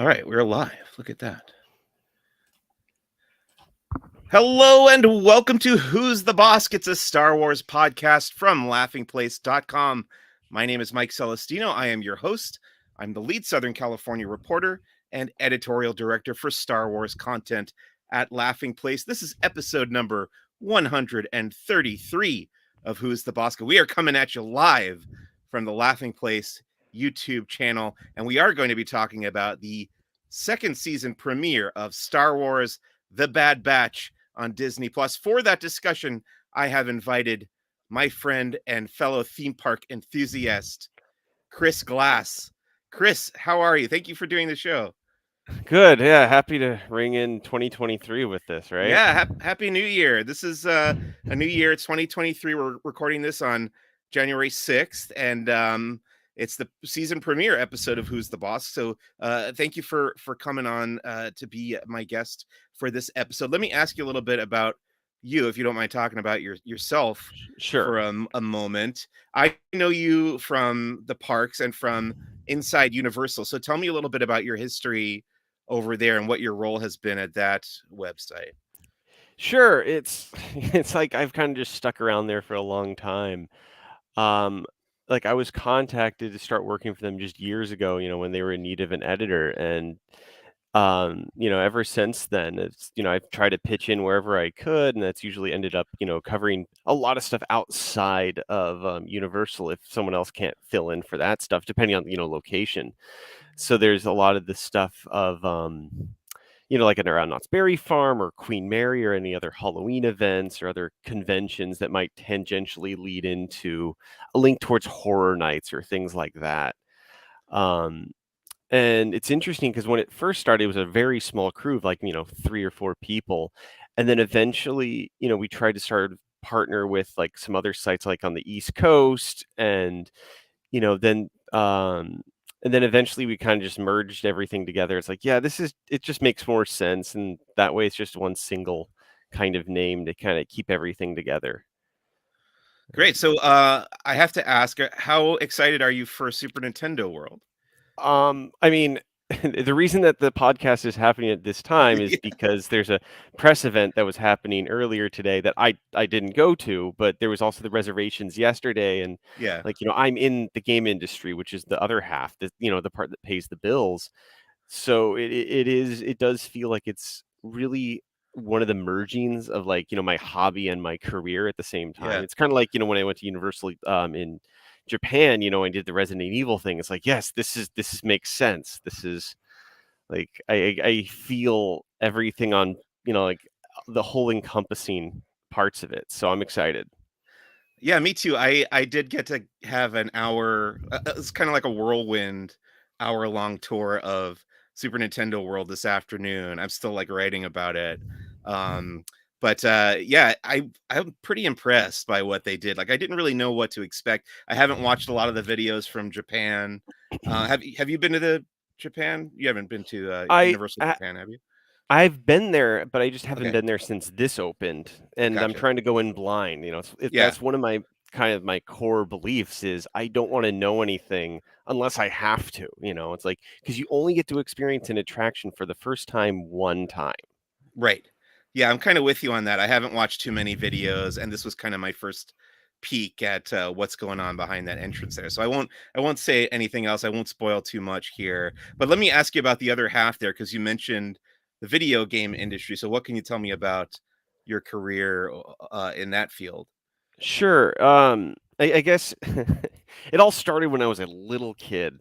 All right, we're live. Look at that. Hello and welcome to Who's the Bossk? It's a Star Wars podcast from laughingplace.com. My name is Mike Celestino. I am your host. I'm the lead Southern California reporter and editorial director for Star Wars content at Laughing Place. This is episode number 133 of Who's the Bossk. We are coming at you live from the Laughing Place YouTube channel, and we are going to be talking about the second season premiere of Star Wars The Bad Batch on Disney Plus. For that discussion, I have invited my friend and fellow theme park enthusiast, Chris Glass. Chris, how are you? Thank you for doing the show. Good. Yeah. Happy to ring in 2023 with this, right? Yeah, happy New Year. This is a new year. It's 2023. We're recording this on January 6th, and it's the season premiere episode of Who's the Boss. So thank you for coming on to be my guest for this episode. Let me ask you a little bit about you, if you don't mind talking about yourself Sure. for a moment. I know you from the parks and from inside Universal. So tell me a little bit about your history over there and what your role has been at that website. Sure. It's it's like I've kind of just stuck around there for a long time. Um, like I was contacted to start working for them just years ago, when they were in need of an editor. And ever since then, I've tried to pitch in wherever I could, and that's usually ended up, covering a lot of stuff outside of Universal if someone else can't fill in for that stuff, depending on, location. So there's a lot of the stuff of like at around Knott's Berry Farm or Queen Mary or any other Halloween events or other conventions that might tangentially lead into a link towards horror nights or things like that. Um, and it's interesting because when it first started, it was a very small crew of 3 or 4 people. And then eventually, we tried to start partner with like some other sites like on the East Coast and you know, then and then eventually we kind of just merged everything together. It's like, yeah, it just makes more sense. And that way it's just one single kind of name to kind of keep everything together. Great. So I have to ask, how excited are you for Super Nintendo World? I mean, the reason that the podcast is happening at this time is Yeah. because there's a press event that was happening earlier today that I didn't go to, but there was also the reservations yesterday. And Yeah. I'm in the game industry, which is the other half, the part that pays the bills. So it does feel like it's really one of the mergings of my hobby and my career at the same time. Yeah. It's kind of like, when I went to Universal in Japan, I did the Resident Evil thing. It's like, yes, this makes sense. This is like I feel everything on, like the whole encompassing parts of it. So I'm excited. Yeah, me too. I did get to have an hour. It's kind of like a whirlwind hour-long tour of Super Nintendo World this afternoon. I'm still like writing about it. Um, but yeah, I'm pretty impressed by what they did. Like I didn't really know what to expect. I haven't watched a lot of the videos from Japan. Have you been to the Japan? You haven't been to I, Universal I Japan, have you? I've been there, but I just haven't Okay, been there since this opened, and I'm gotcha. trying to go in blind. Yeah, That's one of my kind of my core beliefs is I don't want to know anything unless I have to. It's like because you only get to experience an attraction for the first time one time. right. Yeah, I'm kind of with you on that. I haven't watched too many videos, and this was kind of my first peek at what's going on behind that entrance there. So I won't say anything else. I won't spoil too much here. But let me ask you about the other half there, because you mentioned the video game industry. So what can you tell me about your career in that field? Sure. I guess it all started when I was a little kid.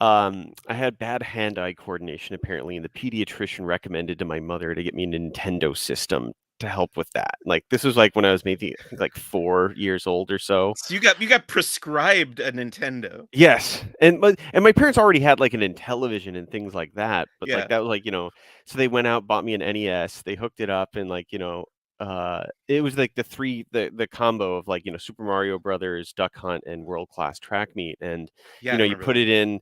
I had bad hand-eye coordination apparently, and the pediatrician recommended to my mother to get me a Nintendo system to help with that. Like this was like when I was maybe I think like 4 years old or so. So you got prescribed a Nintendo. Yes, and my parents already had like an Intellivision and things like that, but like Yeah, that was like so they went out bought me an NES, they hooked it up, and it was like the combo of like Super Mario Brothers, Duck Hunt, and World Class Track Meet, and yeah, I you remember put that. it in,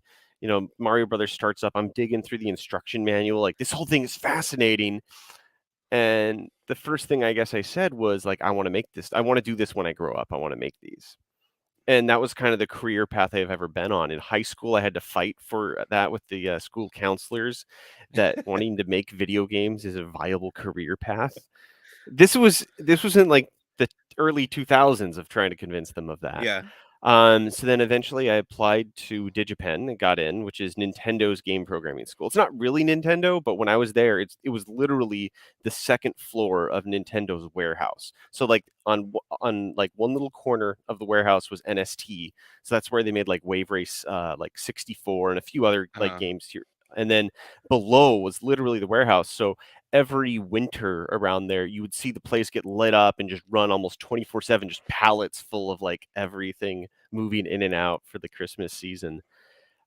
Mario Brothers starts up, I'm digging through the instruction manual, like this whole thing is fascinating, and the first thing I guess I said was like I want to make this, I want to do this when I grow up, I want to make these. And that was kind of the career path I've ever been on. In high school, I had to fight for that with the, school counselors that wanting to make video games is a viable career path. This was in, like, the early 2000s of trying to convince them of that. Yeah. So then eventually I applied to DigiPen and got in, which is Nintendo's game programming school. It's not really Nintendo, but when I was there, it was literally the second floor of Nintendo's warehouse. So, like, on, like, one little corner of the warehouse was NST, so that's where they made, like, Wave Race, like, 64 and a few other, like, Uh-huh. games here, and then below was literally the warehouse, so every winter around there, you would see the place get lit up and just run almost 24/7, just pallets full of, like, everything moving in and out for the Christmas season.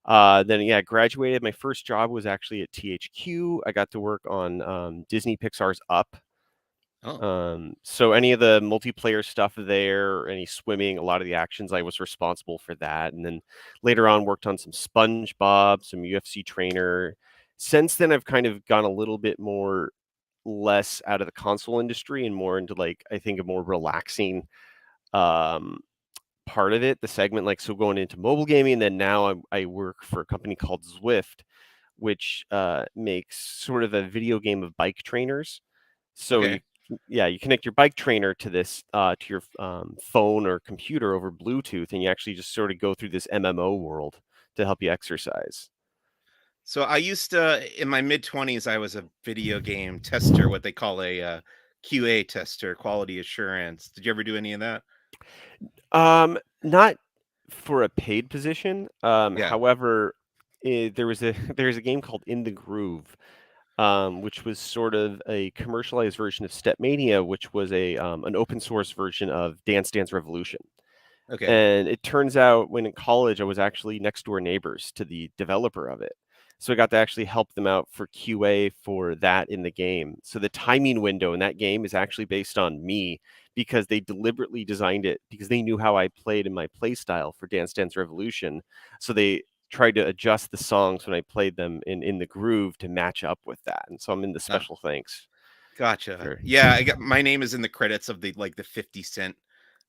Then, yeah, graduated. My first job was actually at THQ. I got to work on, Disney Pixar's Up. Oh, So any of the multiplayer stuff there, any swimming, a lot of the actions, I was responsible for that. And then later on, worked on some SpongeBob, some UFC Trainer. Since then, I've kind of gone a little bit more less out of the console industry and more into, like, I think a more relaxing um part of it, the segment, like, so going into mobile gaming, and then now I work for a company called Zwift, which makes sort of a video game of bike trainers. So okay. yeah, you connect your bike trainer to this to your phone or computer over Bluetooth, and you actually just sort of go through this MMO world to help you exercise. So I used to in my mid-20s, I was a video game tester, what they call a, QA tester, quality assurance. Did you ever do any of that? Not for a paid position. Yeah. However, there was a there's a game called In the Groove, which was sort of a commercialized version of Stepmania, which was an open source version of Dance Dance Revolution. Okay. And it turns out when in college, I was actually next door neighbors to the developer of it. So I got to actually help them out for QA for that in the game. So the timing window in that game is actually based on me because they deliberately designed it because they knew how I played in my play style for Dance Dance Revolution. So they tried to adjust the songs when I played them in the groove to match up with that. And so I'm in the Ah, special thanks gotcha. for. Yeah, I got my name is in the credits of the 50 Cent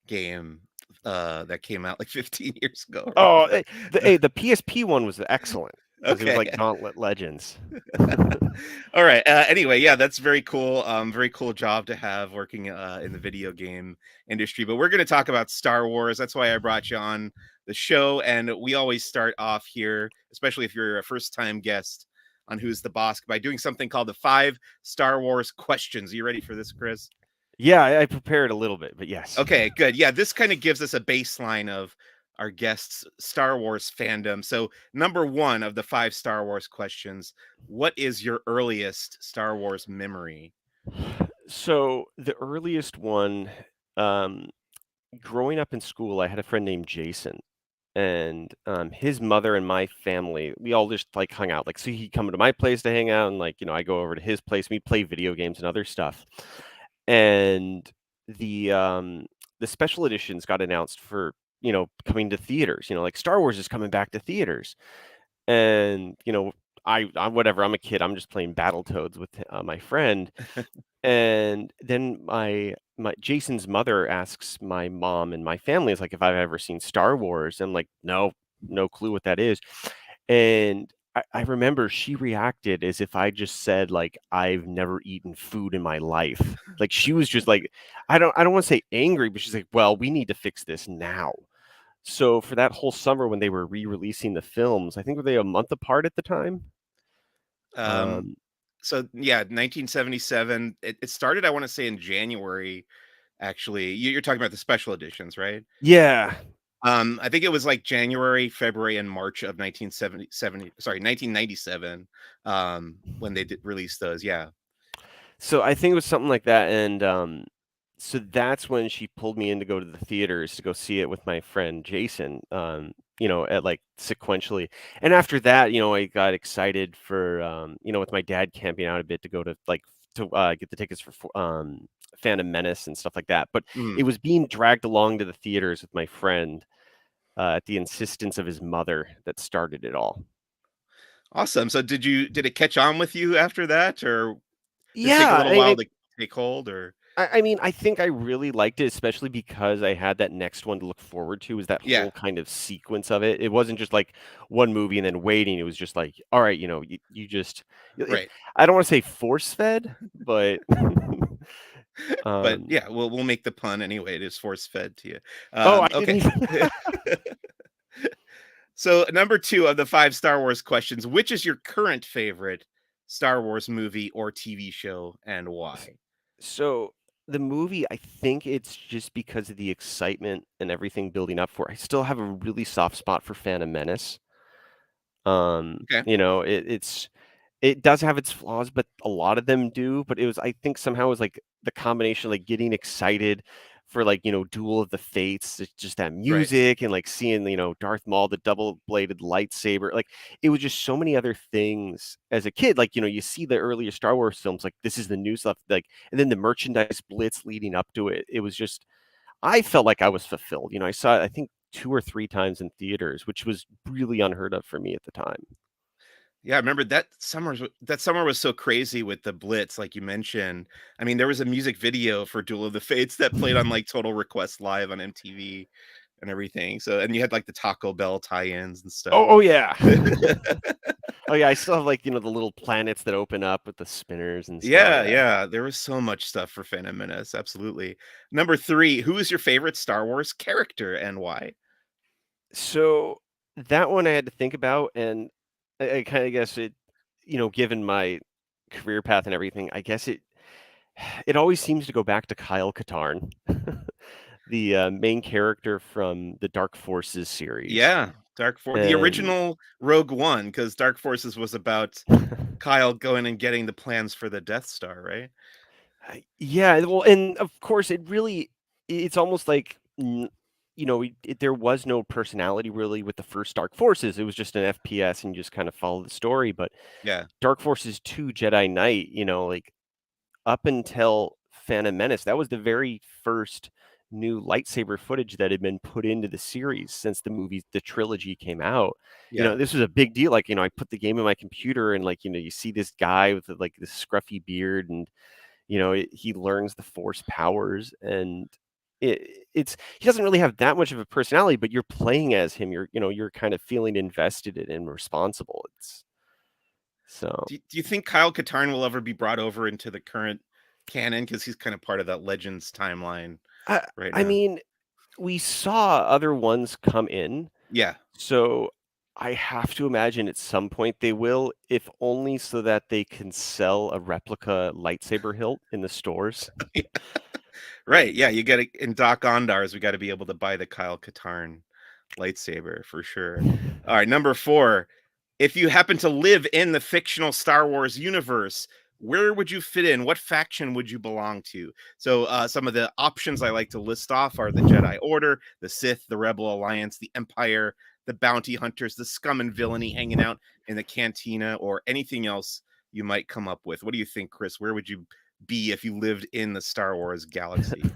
game, that came out, like, 15 years ago or Oh, whatever the PSP one was excellent because it was Okay. like Gauntlet Legends. All right. Anyway, yeah, that's very cool. Very cool job to have working in the video game industry. But we're going to talk about Star Wars. That's why I brought you on the show. And we always start off here, especially if you're a first time guest on Who's the Boss, by doing something called the 5 Star Wars questions. Are you ready for this, Chris? Yeah, I prepared a little bit, but yes. Okay, good. Yeah, this kind of gives us a baseline of our guests' Star Wars fandom. So, number one of the 5 Star Wars questions: what is your earliest Star Wars memory? So the earliest one, um, growing up in school, I had a friend named Jason, and his mother and my family, we all just like hung out. Like, so he'd come to my place to hang out, and like I go over to his place. We play video games and other stuff. And the um, the special editions got announced for coming to theaters. Like Star Wars is coming back to theaters, and I whatever. I'm a kid. I'm just playing Battletoads with my friend. And then my Jason's mother asks my mom and my family is like if I've ever seen Star Wars. I'm like, no, no clue what that is. And I remember she reacted as if I just said like I've never eaten food in my life. Like she was just like, I don't want to say angry, but she's like, well, we need to fix this now. So for that whole summer when they were re-releasing the films, I think were they a month apart at the time? um, Um, so yeah, 1977. It started, I want to say, in January. Actually, you're talking about the special editions, right? yeah, I think it was like January, February, and March of 1970. Sorry, 1997. When they did release those. Yeah. So I think it was something like that, and, so that's when she pulled me in to go to the theaters to go see it with my friend Jason, at, like, sequentially, and after that, I got excited for, with my dad camping out a bit to go to, like, get the tickets for Phantom Menace and stuff like that, but it Mm, was being dragged along to the theaters with my friend, at the insistence of his mother that started it all. awesome. So did it catch on with you after that, or did it take a Yeah, little while to take hold, or? I mean, I think I really liked it, especially because I had that next one to look forward to, was that Yeah, whole kind of sequence of it. It wasn't just like one movie and then waiting. It was just like, all right, you just right. I don't want to say force fed, but But um yeah, we'll make the pun anyway. It is force fed to you. oh, I Okay. didn't even So number two of the five Star Wars questions: which is your current favorite Star Wars movie or TV show, and why? So the movie, I think it's just because of the excitement and everything building up for it. I still have a really soft spot for Phantom Menace. Okay, It does have its flaws, but a lot of them do. But it was, I think, somehow it was like the combination, like getting excited for like Duel of the Fates, it's just that right. music and like seeing Darth Maul, the double bladed lightsaber. Like it was just so many other things as a kid. Like you see the earlier Star Wars films, like this is the new stuff, like and then the merchandise blitz leading up to it. It was just I felt like I was fulfilled. I saw it, I think 2 or 3 times in theaters, which was really unheard of for me at the time. Yeah, I remember that summer was so crazy with the Blitz, like you mentioned. I mean, there was a music video for Duel of the Fates that played on like Total Request Live on MTV and everything. So, and you had like the Taco Bell tie-ins and stuff. Oh yeah. Oh, yeah, I still have, like, the little planets that open up with the spinners and stuff, Yeah, yeah. yeah, there was so much stuff for Phantom Menace, absolutely. Number 3, who is your favorite Star Wars character and why? So, that one I had to think about, and I kinda guess given my career path and everything, I guess it always seems to go back to Kyle Katarn, the, main character from the Dark Forces series, Yeah, the and original Rogue One, because Dark Forces was about Kyle going and getting the plans for the Death Star, right? Yeah, well, and of course, it's almost like there was no personality really with the first Dark Forces. It was just an FPS, and you just kind of follow the story. But Yeah, Dark Forces 2 Jedi Knight, like up until Phantom Menace, that was the very first new lightsaber footage that had been put into the series since the trilogy came out. yeah. This was a big deal. Like, I put the game in my computer and like, you see this guy with like this scruffy beard and he learns the force powers and it's he doesn't really have that much of a personality, but you're playing as him. You're kind of feeling invested in and responsible. It's so Do you think Kyle Katarn will ever be brought over into the current canon? Because he's kind of part of that Legends timeline I right I now. mean, we saw other ones come in, Yeah. so I have to imagine at some point they will, if only so that they can sell a replica lightsaber hilt in the stores. Right, yeah, you gotta in Doc Ondars, we gotta be able to buy the Kyle Katarn lightsaber for sure. Alright, number 4. If you happen to live in the fictional Star Wars universe, where would you fit in? What faction would you belong to? So, some of the options I like to list off are the Jedi Order, the Sith, the Rebel Alliance, the Empire, the Bounty Hunters, the scum and villainy hanging out in the cantina, or anything else you might come up with. What do you think, Chris? Where would you be if you lived in the Star Wars galaxy?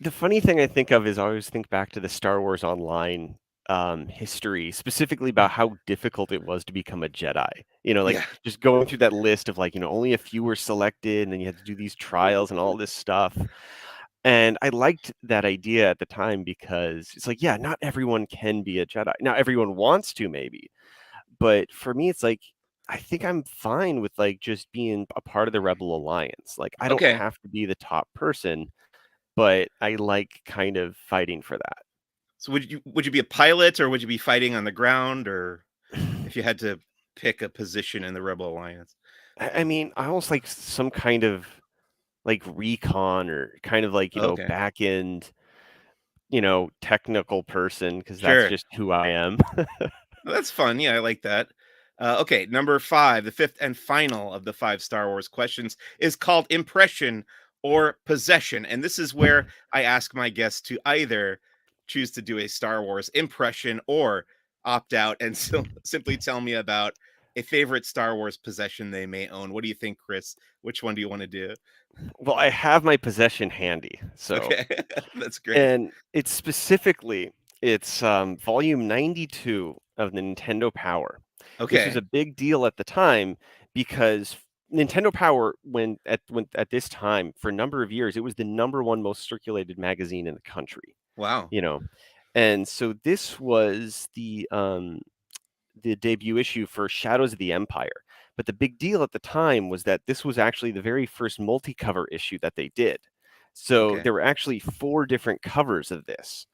The funny thing I think of is I always think back to the Star Wars Online, history, specifically about how difficult it was to become a Jedi. Like, Yeah. just going through that list of, like, only a few were selected, and then you had to do these trials and all this stuff, and I liked that idea at the time because it's like, yeah, not everyone can be a Jedi. Now everyone wants to maybe, but for me, it's like, I think I'm fine with, like, just being a part of the Rebel Alliance. Like, I don't Okay. have to be the top person, but I like kind of fighting for So would you be a pilot, or would you be fighting on the ground, or that. if you had to pick a position in the Rebel Alliance? I mean, I almost like some kind of like recon or kind of like, Okay. back end, technical person because that's Sure. just who I am. Well, that's fun. Yeah, I like that. Okay, number 5, the fifth and final of the 5 Star Wars questions is called impression or possession. And this is where I ask my guests to either choose to do a Star Wars impression or opt out and simply tell me about a favorite Star Wars possession they may own. What do you think, Chris? Which one do you want to do? Well, I have my possession handy. So, Okay, that's great. and it's volume 92 of the Nintendo Power. This was Okay, a big deal at the time because Nintendo Power, when at this time, for a number of years, it was the number 1 most circulated magazine in the country, Wow. you know? And so this was the debut issue for Shadows of the Empire. But the big deal at the time was that this was actually the very first multi-cover issue that they did. So Okay. there were actually 4 different covers of this,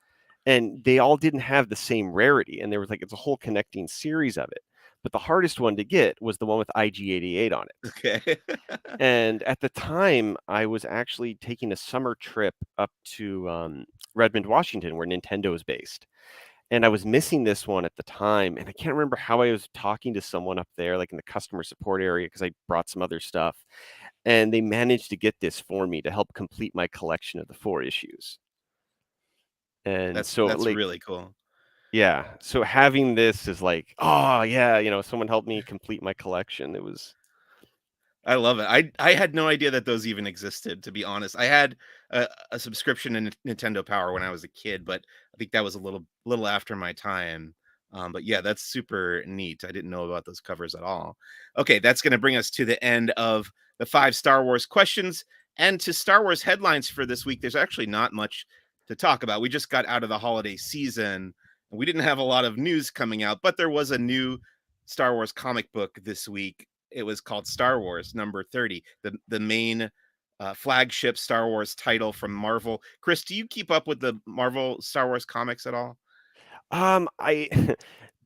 and they all didn't have the same rarity, and there was, like, it's a whole connecting series of it. But the hardest one to get was the one with IG-88 on it. Okay. And at the time, I was actually taking a summer trip up to, Redmond, Washington, where Nintendo is based, and I was missing this one at the time, and I can't remember how I was talking to someone up there, like, in the customer support area, because I brought some other stuff, and they managed to get this for me to help complete my collection of the 4 issues. And so, That's like, really cool. yeah, so having this is like, "Oh, yeah," someone helped me complete my collection. It was I love it. I had no idea that those even existed, to be honest. I had a subscription in Nintendo Power when I was a kid, but I think that was a little after my time. But yeah, that's super neat. I didn't know about those covers at all. Okay, that's going to bring us to the end of the 5 Star Wars questions and to Star Wars headlines for this week. There's actually not much to talk about. We just got out of the holiday season and we didn't have a lot of news coming out, but there was a new Star Wars comic book this week. It was called Star Wars number 30, the main flagship Star Wars title from Marvel. Chris, do you keep up with the Marvel Star Wars comics at all? I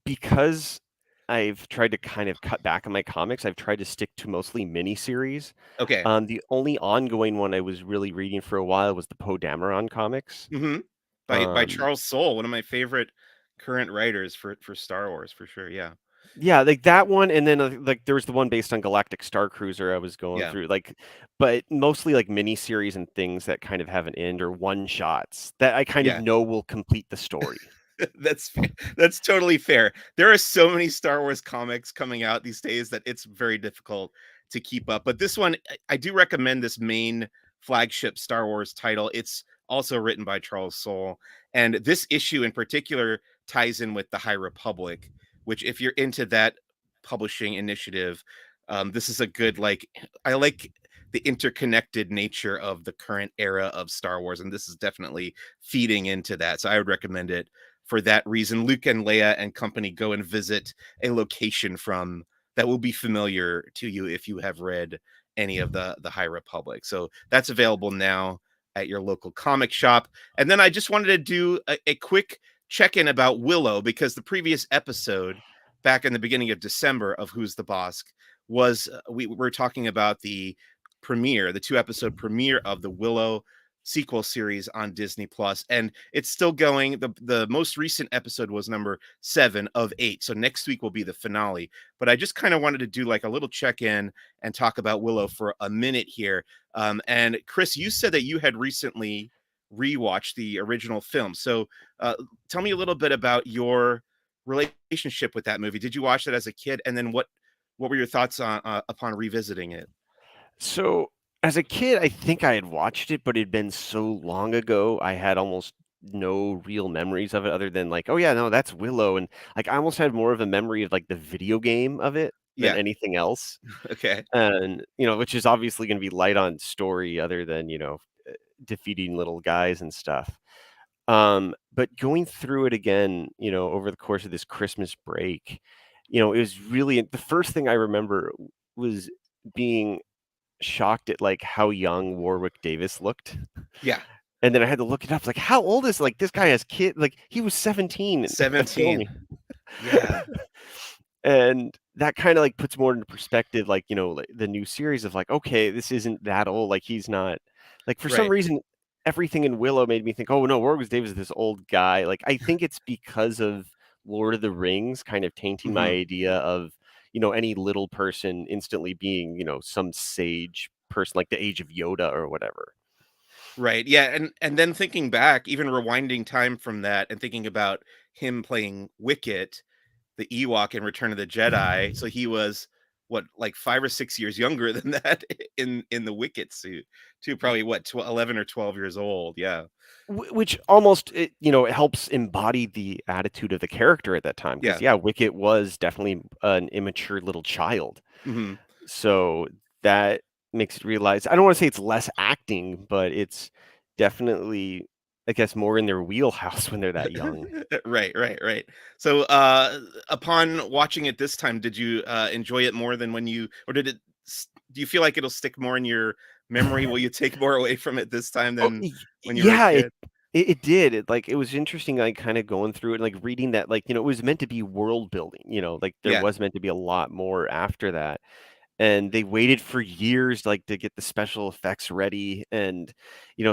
because I've tried to kind of cut back on my comics, I've tried to stick to mostly miniseries. Okay. The only ongoing one I was really reading for a while was the Poe Dameron comics. Hmm. By Um, Charles Soule, one of my favorite current writers for Star Wars, for sure. Yeah. yeah, like that one, and then, like, there was the one based on Galactic Star Cruiser I was going Yeah. through, like, but mostly, like, miniseries and things that kind of have an end or one shots that I kind of Yeah. know will complete the story. That's fair. That's totally fair. There are so many Star Wars comics coming out these days that it's very difficult to keep up. But this one, I do recommend this main flagship Star Wars title. It's also written by Charles Soule, and this issue in particular ties in with the High Republic, which, if you're into that publishing initiative, this is a good like. I like the interconnected nature of the current era of Star Wars, and this is definitely feeding into that. So I would recommend it for that reason. Luke and Leia and company go and visit a location from that will be familiar to you if you have read any of the High Republic. So that's available now at your local comic shop. And then I just wanted to do a quick check-in about Willow because the previous episode back in the beginning of December of Who's the Bossk was we were talking about the premiere, the 2 episode premiere of the Willow sequel series on Disney Plus, and it's still going. The most recent episode was number 7 of 8. So next week will be the finale. But I just kind of wanted to do like a little check-in and talk about Willow for a minute here. And Chris, you said that you had recently rewatched the original film. So tell me a little bit about your relationship with that movie. Did you watch it as a kid? And then what were your thoughts on upon revisiting it? So, as a kid, I think I had watched it, but it had been so long ago, I had almost no real memories of it other than like, "Oh, yeah, no, that's Willow," and, like, I almost had more of a memory of, like, the video game of it than Yeah. anything else, Okay. and, which is obviously gonna be light on story other than, defeating little guys and stuff. But going through it again, over the course of this Christmas break, it was really the first thing I remember was being shocked at, like, how young Warwick Davis looked, Yeah. and then I had to look it up, like, how old is this guy has kid like, he was 17 in the 17. filming. Yeah. And that kinda, like, puts more into perspective, like, like, the new series of, like, okay, this isn't that old, like, he's not like, for some Right. reason, everything in Willow made me think, "Oh, no, Warwick Davis is this old guy," like, I think it's because of Lord of the Rings kind of tainting my Mhm. idea of, any little person instantly being, some sage person, like the age of Yoda or whatever. Right. Yeah, and then thinking back, even rewinding time from that and thinking about him playing Wicket, the Ewok in Return of the Jedi, so he was what, like 5 or 6 years younger than that in the Wicket suit, too, probably what, 11 or 12 years old. Yeah. Which almost it helps embody the attitude of the character at that time because Yeah. yeah, Wicket was definitely an immature little child. Mhm. So that makes it realize I don't wanna say it's less acting, but it's definitely, I guess, more in their wheelhouse when they're that young. Right, right, right. So, upon watching it this time, did you, enjoy it more than when you or did it do you feel like it'll stick more in your memory? Will you take more away from it this time Oh, than when you were a yeah, kid? it did. It was interesting, like, kinda going through it, like, reading that, like, it was meant to be world building, like, there Yeah. was meant to be a lot more after that, and they waited for years, like, to get the special effects ready and,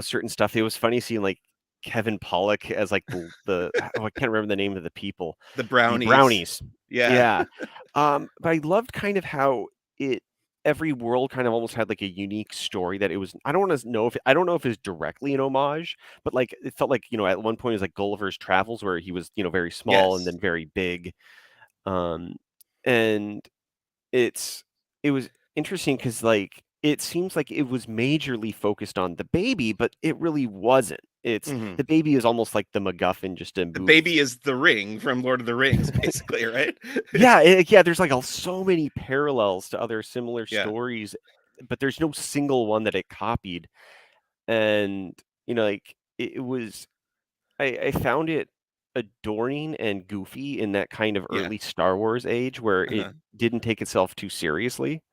certain stuff. It was funny seeing, like, Kevin Pollak as, like, I can't remember the name of the people. The The brownies. brownies. Yeah. Yeah. But I loved kind of how it every world kind of almost had, like, a unique story that it was I don't know if it's directly an homage, but, like, it felt like, at one point it was like Gulliver's Travels where he was, very small and Yes. then very big. Um, and it's it was interesting because like, it seems like it was majorly focused on the baby, but it really wasn't. Mhm. The baby is almost like the MacGuffin just to The move. baby is the ring from Lord of the Rings, basically, right? Yeah, yeah, there's, like, so many parallels to other similar Yeah. stories, but there's no single one that it copied, and, like, it was I found it adoring and goofy in that kind of Yeah. early Star Wars age where it Uh-huh. didn't take itself too seriously.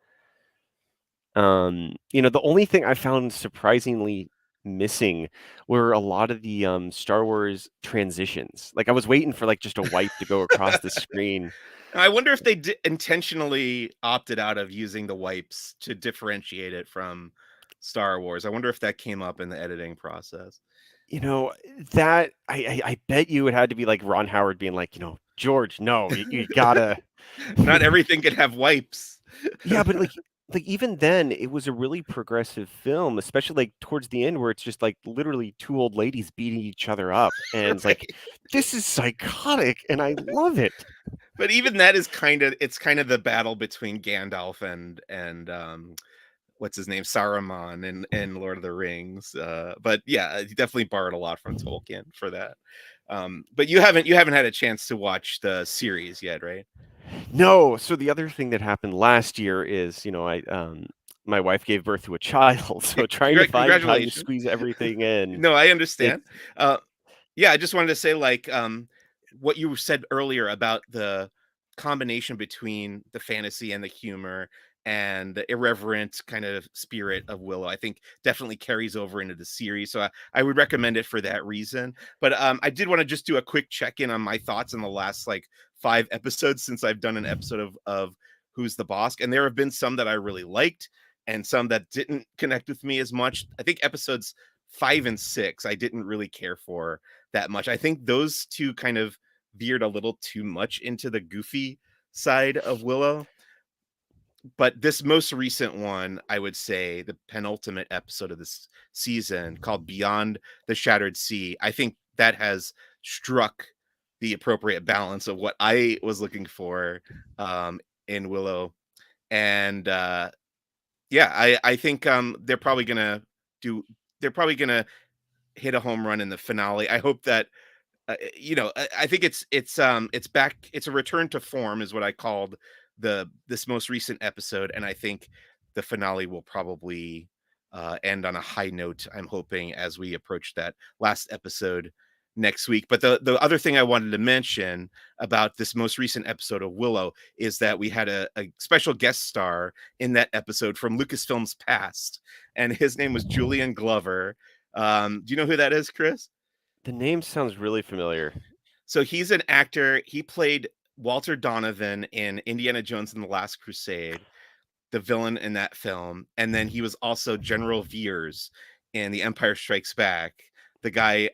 The only thing I found surprisingly missing were a lot of the, Star Wars transitions. Like, I was waiting for, like, just a wipe to go across the screen. I wonder if they intentionally opted out of using the wipes to differentiate it from Star Wars. I wonder if that came up in the editing process. You know, that I bet you it had to be, like, Ron Howard being like, "George, no, you gotta." Not everything could have wipes. Yeah, but, like, even then, it was a really progressive film, especially, like, towards the end where it's just, like, literally 2 old ladies beating each other up, and it's like, Right. "This is psychotic, and I love it." But even that is kind of the battle between Gandalf and what's his name? Saruman in Lord of the Rings. But yeah, he definitely borrowed a lot from Tolkien for that. But you haven't had a chance to watch the series yet, right? No, so the other thing that happened last year is, my wife gave birth to a child, Yeah, so trying to find time to congratulations. squeeze everything in, No, I it understand. Yeah, I just wanted to say, like, what you said earlier about the combination between the fantasy and the humor and the irreverent kind of spirit of Willow, I think definitely carries over into the series. So I would recommend it for that reason. But I did want to just do a quick check in on my thoughts in the last like 5 episodes since I've done an episode of Who's the Boss, and there have been some that I really liked and some that didn't connect with me as much. I think episodes 5 and 6 I didn't really care for that much. I think those two kind of veered a little too much into the goofy side of Willow. But this most recent one, I would say the penultimate episode of this season called Beyond the Shattered Sea, I think that has struck the appropriate balance of what I was looking for in Willow. And yeah, I think do they're probably gonna hit a home run in the finale. I hope that I think it's back. It's a return to form, is what I called this most recent episode, and I think the finale will probably end on a high note. I'm hoping as we approach that last episode next week. But the other thing I wanted to mention about this most recent episode of Willow is that we had a special guest star in that episode from Lucasfilm's past, and his name was Julian Glover. Do you know who that is, Chris? the name sounds really familiar. So he's an actor. He played Walter Donovan in Indiana Jones and the Last Crusade, the villain in that film. And then he was also General Veers in The Empire Strikes Back, the guy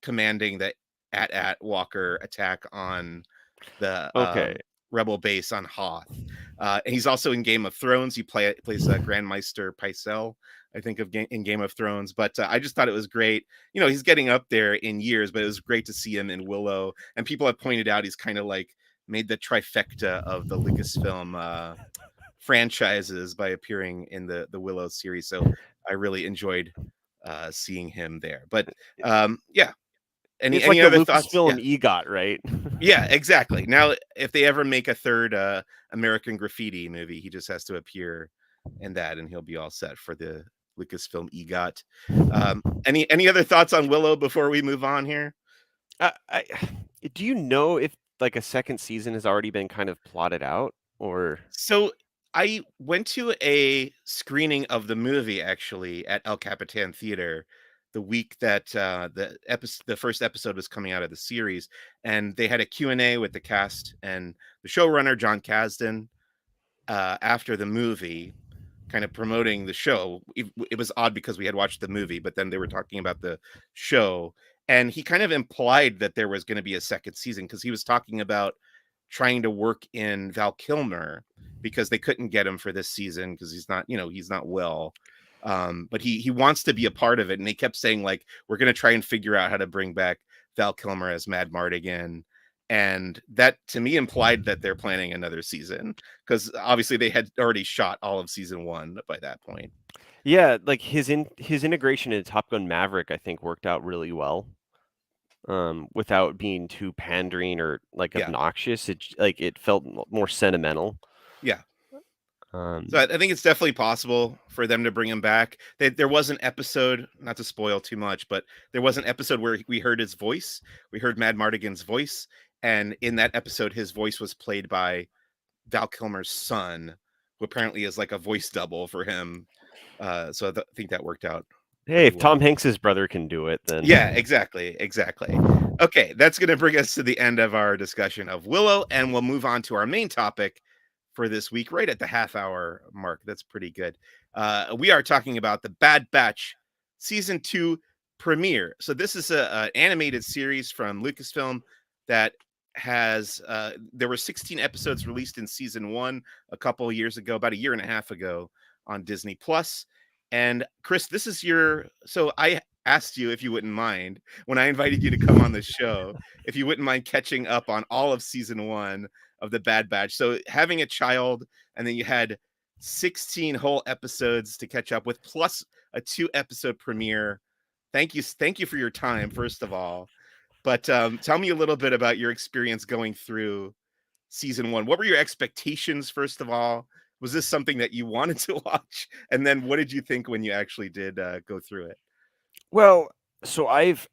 commanding the at Walker attack on the Okay. rebel base on Hoth. And he's also in Game of Thrones. He plays Grand Maester Pycelle, I think, in Game of Thrones. But I just thought it was great. He's getting up there in years, but it was great to see him in Willow. And people have pointed out he's kind of like made the trifecta of the Lucasfilm franchises by appearing in the Willow series. So I really enjoyed seeing him there. But yeah, any It's like any the other thoughts? Yeah. Lucasfilm EGOT, right? Yeah, exactly. Now, if they ever make a third American Graffiti movie, he just has to appear and that, and he'll be all set for the Lucasfilm EGOT. Any other thoughts on Willow before we move on here? I do you know if, like, a second season has already been kind of plotted out, or So I went to a screening of the movie actually at El Capitan Theater the week that the first episode was coming out of the series, and they had a Q&A with the cast and the showrunner John Kasdan after the movie, kind of promoting the show. It was odd because we had watched the movie, but then they were talking about the show, and he kind of implied that there was going to be a second season because he was talking about trying to work in Val Kilmer because they couldn't get him for this season because he's not, he's not well. But he wants to be a part of it, and they kept saying like, we're going to try and figure out how to bring back Val Kilmer as Mad Mardigan. And that to me implied that they're planning another season because obviously they had already shot all of season one by that point. yeah, like, his integration in Top Gun: Maverick, I think, worked out really well, without being too pandering or, like, Yeah, obnoxious. It felt more sentimental. yeah. So Um I think it's definitely possible for them to bring him back. There was an episode, not to spoil too much, but there was an episode where we heard his voice. We heard Mad Mardigan's voice, and in that episode, his voice was played by Val Kilmer's son, who apparently is like a voice double for him. I think that worked out Hey, pretty if Tom well. Hanks's brother can do it, Yeah, then exactly, exactly. Okay, that's gonna bring us to the end of our discussion of Willow, and we'll move on to our main topic for this week, right at the half hour mark. That's pretty good. We are talking about the Bad Batch season 2 premiere. So this is a animated series from Lucasfilm that has there were 16 episodes released in season 1 a couple of years ago, about a year and a half ago on Disney Plus. And Chris, this is your so I asked you if you wouldn't mind when I invited you to come on the show, if you wouldn't mind catching up on all of season 1 of the Bad Batch. So having a child, and then you had 16 whole episodes to catch up with, plus a 2 episode premiere. Thank you for your time, first of all. But tell me a little bit about your experience going through season 1. What were your expectations, first of all? Was this something that you wanted to watch? And then what did you think when you actually did go through it? well, so I've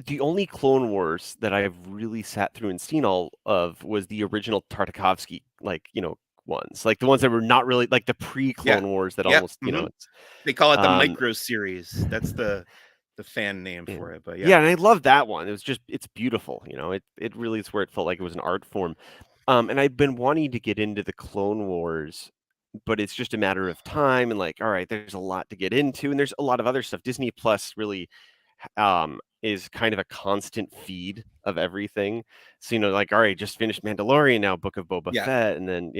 the only Clone Wars that I've really sat through and seen all of was the original Tartakovsky, like, ones, like the ones that were not really like the Yeah. pre-Clone Wars that Yep. almost, Mhm. They call it the um, micro series. That's the fan name and for it. But yeah. yeah, and I love that one. It's beautiful, it really is where it felt like it was an art form. And I've been wanting to get into the Clone Wars, but it's just a matter of time and like, all right, there's a lot to get into, and there's a lot of other stuff. Disney Plus really is kind of a constant feed of everything. So, like, all right, just finished Mandalorian now, Book of Boba Yeah. Fett, and then,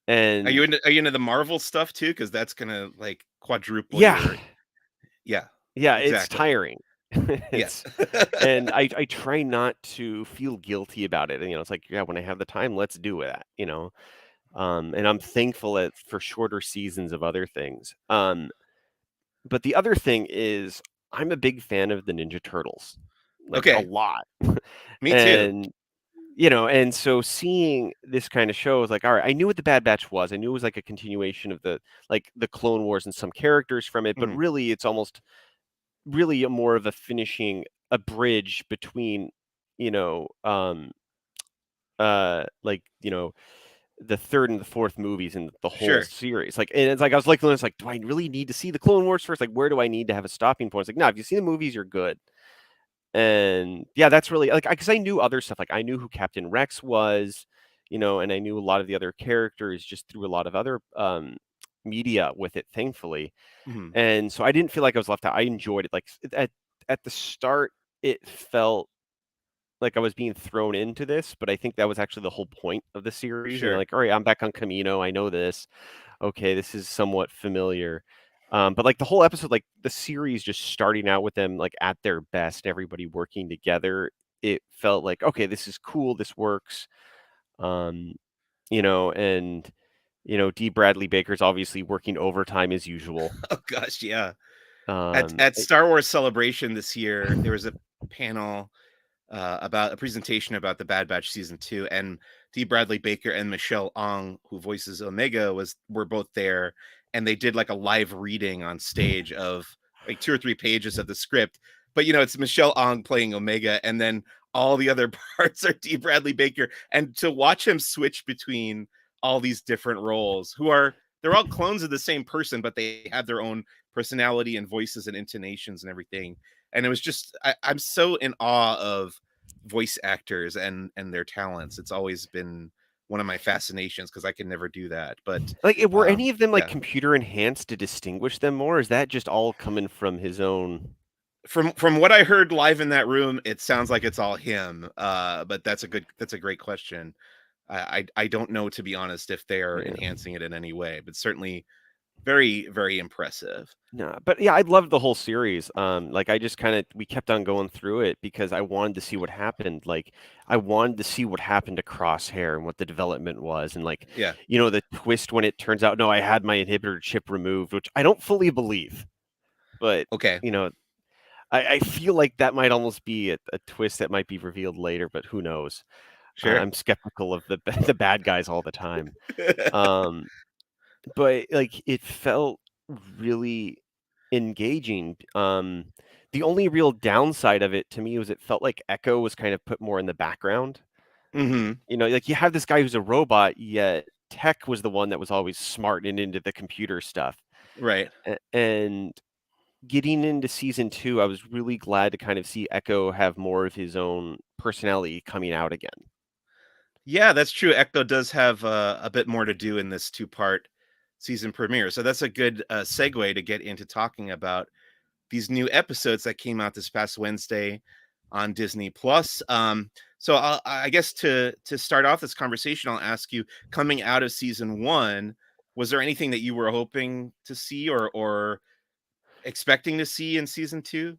and Are you into the Marvel stuff too? Because that's gonna like quadruple yeah, your yeah, yeah, it's exactly. tiring. Yeah. It's and I try not to feel guilty about it. And it's like, yeah, when I have the time, let's do that. And I'm thankful for shorter seasons of other things. But the other thing is I'm a big fan of the Ninja Turtles, like a Okay. lot. Me too. And and so seeing this kind of show is like, all right, I knew what the Bad Batch was. I knew it was like a continuation of the Clone Wars and some characters from it, but Mhm. really it's almost really more of a finishing a bridge between, you know, um like, the third and the fourth movies in the whole Sure. series. Like, and it's like I was like, it's like, do I really need to see the Clone Wars first? Like, where do I need to have a stopping point? It's like, no, if you see the movies, you're good. And yeah, that's really like because I knew other stuff. Like I knew who Captain Rex was, and I knew a lot of the other characters just through a lot of other media with it, thankfully. Mhm. And so I didn't feel like I was left out. I enjoyed it. Like at the start, it felt like I was being thrown into this, but I think that was actually the whole point of the series. Sure. Like, all right, I'm back on Camino. I know this. Okay, this is somewhat familiar. But like the whole episode, like the series just starting out with them like at their best, everybody working together, it felt like, okay, this is cool, this works. Um, and D. Bradley Baker's obviously working overtime as usual. Oh gosh, yeah. At Um, at it- Star Wars Celebration this year, there was a panel about a presentation about the Bad Batch season 2, and D. Bradley Baker and Michelle Ong, who voices Omega, was were both there, and they did like a live reading on stage of like 2 or 3 pages of the script. But it's Michelle Ong playing Omega, and then all the other parts are D. Bradley Baker. And to watch him switch between all these different roles, they're all clones of the same person, but they have their own personality and voices and intonations and everything. And it was just I'm so in awe of voice actors and their talents. It's always been one of my fascinations because I can never do that. But Like, were any of them, like, yeah, computer enhanced to distinguish them more, or is that just all coming from his own? from what I heard live in that room, it sounds like it's all him. But that's a great question. I don't know, to be honest, if they are Yeah. enhancing it in any way, but certainly very, very impressive. No, but yeah, I loved the whole series. Like I just kind of we kept on going through it because I wanted to see what happened. Like I wanted to see what happened to Crosshair and what the development was, and like Yeah. the twist when it turns out no, I had my inhibitor chip removed, which I don't fully believe, but Okay. you know, I feel like that might almost be a twist that might be revealed later, but who knows? Sure. I'm skeptical of the the bad guys all the time. Um, but, like, it felt really engaging. The only real downside of it to me was it felt like Echo was kind of put more in the background. Mhm. Like, you have this guy who's a robot, yet Tech was the one that was always smart and into the computer stuff. Right. And getting into season 2, I was really glad to kind of see Echo have more of his own personality coming out again. Yeah, that's true. Echo does have a bit more to do in this two-part season premiere. So that's a good segue to get into talking about these new episodes that came out this past Wednesday on Disney Plus. So I guess to start off this conversation, I'll ask you: coming out of season one, was there anything that you were hoping to see or expecting to see in season two?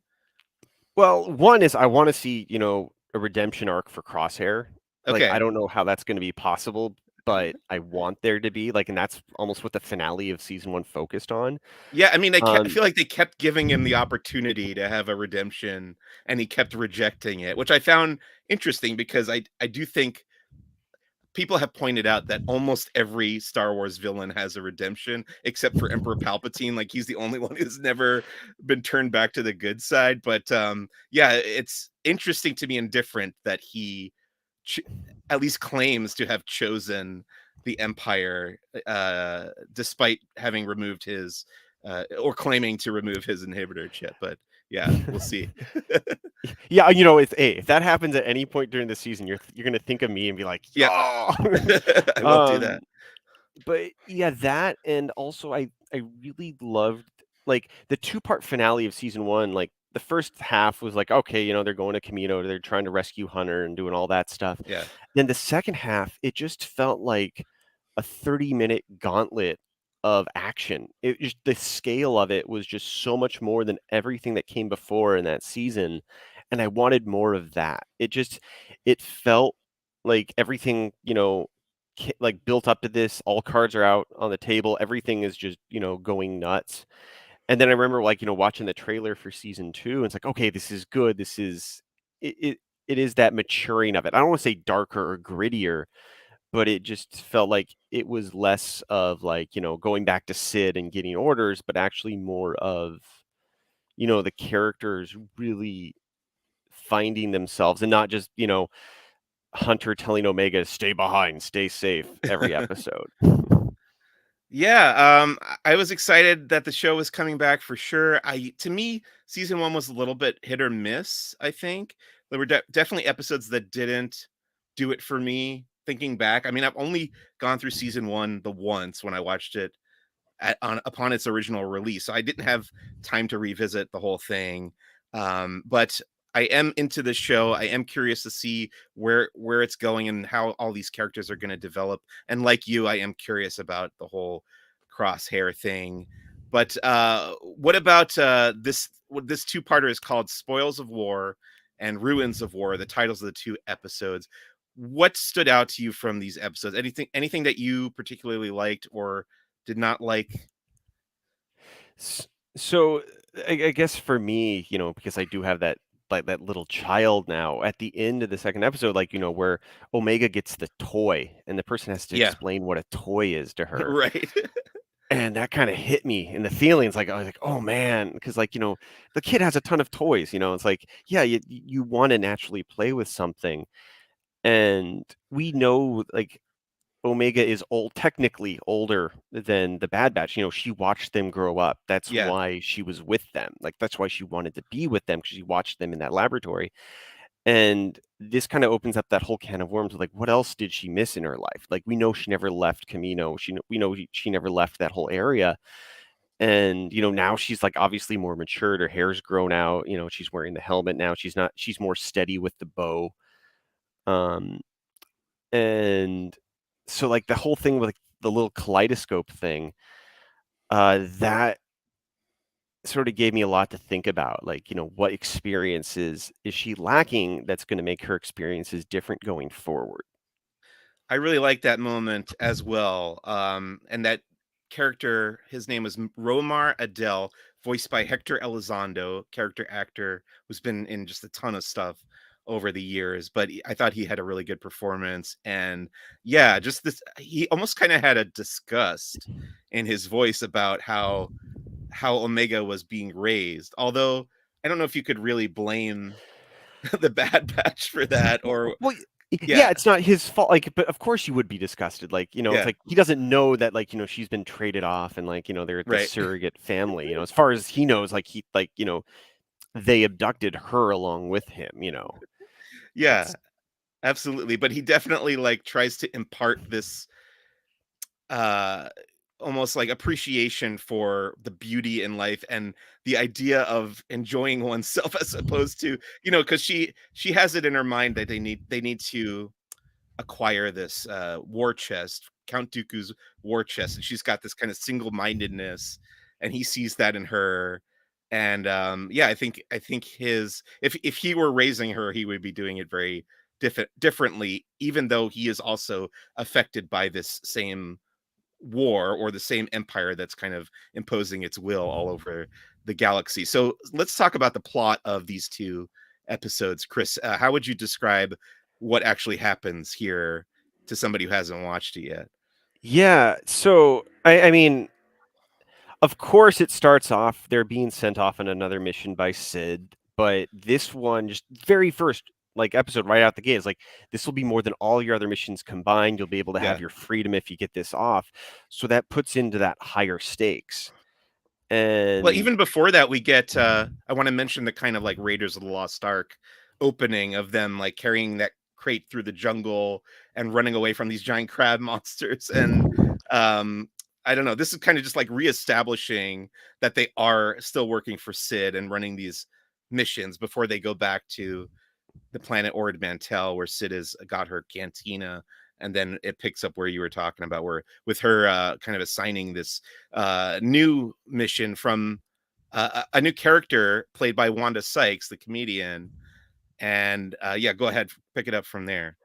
Well, one is I wanna see, a redemption arc for Crosshair. Like, I Okay. don't know how that's gonna be possible, but I want there to be, like, and that's almost what the finale of season 1 focused on. Yeah, I mean, I Um feel like they kept giving him the opportunity to have a redemption, and he kept rejecting it, which I found interesting because I do think people have pointed out that almost every Star Wars villain has a redemption, except for Emperor Palpatine. Like he's the only one who's never been turned back to the good side. But yeah, it's interesting to me and different that he ch- at least claims to have chosen the Empire, despite having removed his or claiming to remove his inhibitor chip. But yeah, we'll see. Yeah, if that happens at any point during the season, you're gonna think of me and be like, Yeah, "Oh!" I will do Um that. But yeah, that and also I really loved like the two-part finale of season 1, like the first half was like, okay, they're going to Camino, they're trying to rescue Hunter and doing all that stuff. Yeah. Then the second half, it just felt like a 30-minute gauntlet of action. It just the scale of it was just so much more than everything that came before in that season, and I wanted more of that. It felt like everything, like built up to this, all cards are out on the table, everything is just, going nuts. And then I remember like, watching the trailer for season 2, and it's like, okay, this is good. This is it is that maturing of it. I don't want to say darker or grittier, but it just felt like it was less of like, going back to Sid and getting orders, but actually more of, the characters really finding themselves and not just, Hunter telling Omega, stay behind, stay safe every episode. Yeah, I was excited that the show was coming back for sure. To me, season one was a little bit hit or miss. I think there were definitely episodes that didn't do it for me. Thinking back, I mean, I've only gone through season one the once when I watched it upon its original release. So I didn't have time to revisit the whole thing. But I am into the show. I am curious to see where it's going and how all these characters are going to develop. And like you, I am curious about the whole crosshair thing. But what about this? What this two-parter is called "Spoils of War" and "Ruins of War." The titles of the two episodes. What stood out to you from these episodes? Anything that you particularly liked or did not like? S- So I guess for me, because I do have that like that little child now at the end of the second episode, like, where Omega gets the toy and the person has to Yeah. explain what a toy is to her. Right. And that kind of hit me in the feelings. Like, I was like, oh man, because like, the kid has a ton of toys, it's like, yeah, you want to naturally play with something. And we know like Omega is technically older than the Bad Batch. She watched them grow up. That's Yeah. why she was with them. Like that's why she wanted to be with them because she watched them in that laboratory. And this kind of opens up that whole can of worms of like, what else did she miss in her life? Like we know she never left Camino. We know she never left that whole area. And now she's like obviously more matured. Her hair's grown out. She's wearing the helmet now. She's not. She's more steady with the bow. Um, and so like the whole thing with like, the little kaleidoscope thing, that sort of gave me a lot to think about. Like, what experiences is she lacking that's going to make her experiences different going forward? I really like that moment as well. And that character, his name was Romar Adele, voiced by Hector Elizondo, character actor who's been in just a ton of stuff over the years. But I thought he had a really good performance. And yeah, just this, he almost kind of had a disgust in his voice about how Omega was being raised. Although I don't know if you could really blame the Bad Batch for that, or Well, yeah, yeah, it's not his fault. Like, but of course you would be disgusted. Like, it's yeah, like he doesn't know that, like, she's been traded off and like, they're the right. surrogate family. As far as he knows, like they abducted her along with him. Yeah, That's absolutely, but he definitely, like, tries to impart this, uh, almost, like, appreciation for the beauty in life and the idea of enjoying oneself as opposed to, because she has it in her mind that they need to acquire this war chest, Count Dooku's war chest, and she's got this kind of single-mindedness, and he sees that in her. And yeah, I think his if he were raising her, he would be doing it very differently, even though he is also affected by this same war or the same empire that's kind of imposing its will all over the galaxy. So let's talk about the plot of these two episodes. Chris, how would you describe what actually happens here to somebody who hasn't watched it yet? yeah. So I mean, of course, it starts off they're being sent off on another mission by Sid, but this one, just very first like episode right out the gate, is like this will be more than all your other missions combined. You'll be able to have Yeah. your freedom if you get this off. So that puts into that higher stakes. Well, And even before that, we get I want to mention the kind of like Raiders of the Lost Ark opening of them like carrying that crate through the jungle and running away from these giant crab monsters. And um I don't know, this is kind of just like reestablishing that they are still working for Sid and running these missions before they go back to the planet Ord Mantell, where Sid has got her cantina, and then it picks up where you were talking about, where with her kind of assigning this new mission from a new character played by Wanda Sykes, the comedian. And yeah, go ahead, pick it up from there.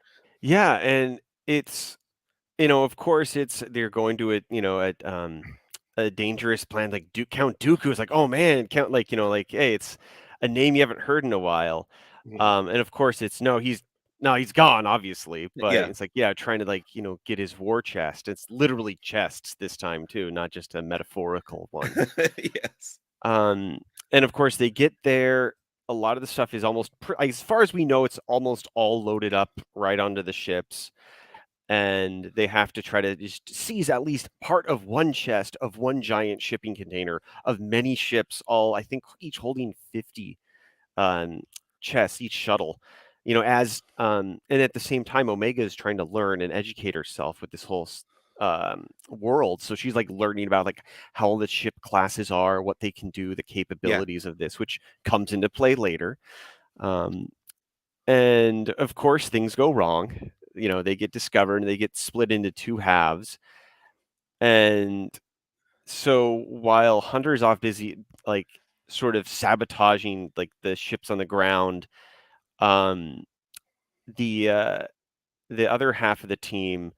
yeah, and it's of course, it's they're going to it, at a dangerous plan like Count Dooku is like, oh man, Count like like hey, it's a name you haven't heard in a while, Mhm. and of course it's no, he's gone obviously, but Yeah. it's like yeah, trying to like get his war chest. It's literally chests this time too, not just a metaphorical one. Yes. Um, and of course they get there. A lot of the stuff is almost as far as we know, it's almost all loaded up right onto the ships and they have to try to just seize at least part of one chest of one giant shipping container of many ships, all I think each holding 50 um, chests, each shuttle. And at the same time, Omega is trying to learn and educate herself with this whole world. So she's like learning about like how all the ship classes are, what they can do, the Yeah. capabilities of this, which comes into play later. Um, and of course, things go wrong. They get discovered and they get split into two halves. And so while Hunter's off busy, like sort of sabotaging like the ships on the ground, um, the uh, the other half of the team,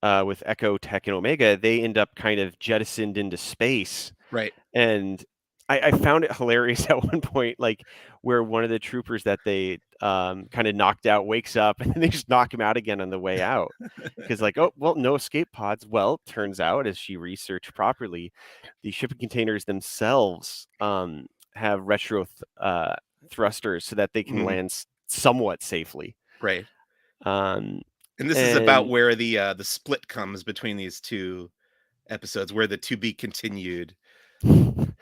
with Echo, Tech, and Omega, they end up kind of jettisoned into space. Right. And I found it hilarious at one point, like, where one of the troopers that they, kinda knocked out wakes up, and they just knock him out again on the way out. Because like, "Oh, well, no escape pods." Well, turns out, as she researched properly, the shipping containers themselves, have thrusters so that they can Mhm. land somewhat safely. Right. Um, And this is about and where the split comes between these 2 episodes, where the to be continued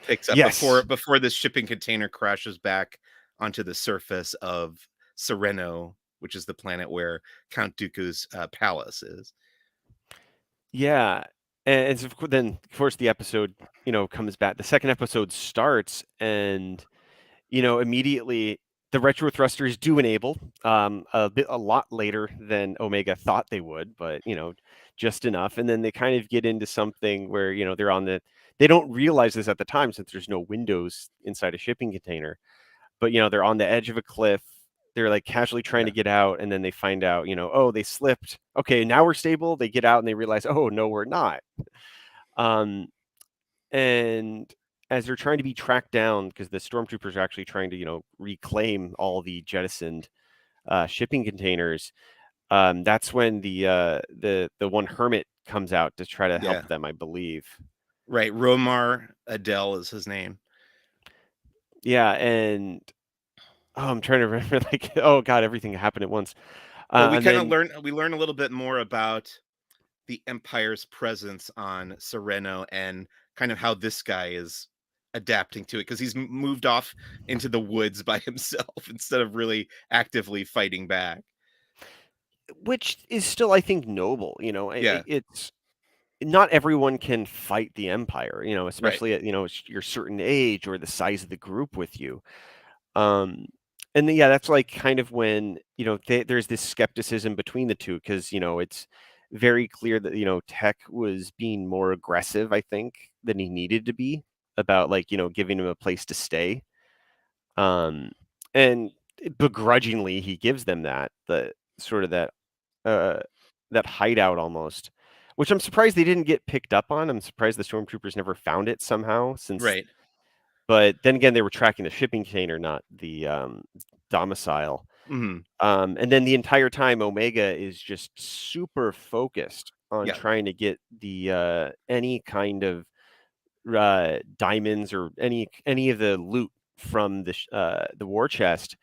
picks up before Yes. this shipping container crashes back onto the surface of Sereno, which is the planet where Count Dooku's, palace is. Yeah, and so then, of course, the episode, comes back. The second episode starts, and immediately the retro thrusters do enable, a lot later than Omega thought they would, but just enough. And then they kind of get into something where they don't realize this at the time since there's no windows inside a shipping container, but they're on the edge of a cliff. They're like casually trying to Yeah. get out, and then they find out, oh, they slipped. Okay, now we're stable. They get out and they realize, oh no, we're not. Um, and as they're trying to be tracked down, because the stormtroopers are actually trying to, reclaim all the jettisoned shipping containers, that's when the one hermit comes out to try to help Yeah. them, I believe. Right, Romar Adele is his name. Yeah, and I'm trying to remember, like, oh god, everything happened at once. Well, we And kinda then learn a little bit more about the Empire's presence on Sereno and kind of how this guy is adapting to it, because he's moved off into the woods by himself instead of really actively fighting back. which is still, I think, noble. Yeah, It's not everyone can fight the empire, right. especially at your certain age or the size of the group with you. Um, and then, yeah, that's like kind of when there's this skepticism between the two because it's very clear that Tech was being more aggressive, I think, than he needed to be about like giving him a place to stay. Um, and begrudgingly, he gives them the sort of uh, that hideout almost, which I'm surprised they didn't get picked up on. I'm surprised the stormtroopers never found it somehow, since. Right. But then again, they were tracking the shipping container, not the domicile. Mhm. And then the entire time, Omega is just super focused on Yeah. trying to get the any kind of diamonds or any of the loot from the war chest.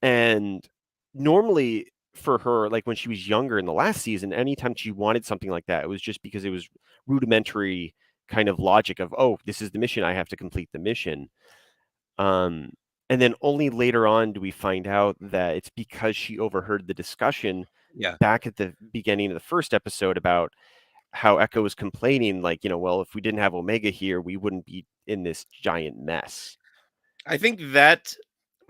And normally for her, like when she was younger in the last season, anytime she wanted something like that, it was just because it was rudimentary kind of logic of, oh, this is the mission, I have to complete the mission. Um, and then only later on do we find out that it's because she overheard the discussion Yeah. back at the beginning of the first episode about how Echo was complaining, like, well, if we didn't have Omega here, we wouldn't be in this giant mess. I think that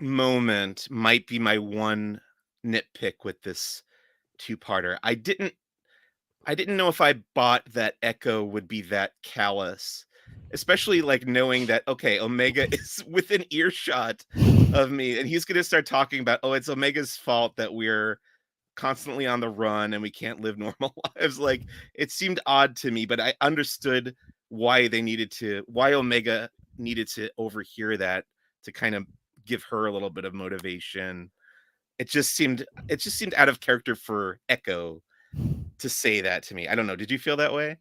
moment might be my one nitpick with this two-parter. I didn't know if I bought that Echo would be that callous, especially, like, knowing that, okay, Omega is within earshot of me, and he's gonna start talking about, "Oh, it's Omega's fault that we're constantly on the run and we can't live normal lives." Like, it seemed odd to me, but I understood why Omega needed to overhear that to kind of give her a little bit of motivation. It just seemed out of character for Echo to say that to me. I don't know. Did you feel that way?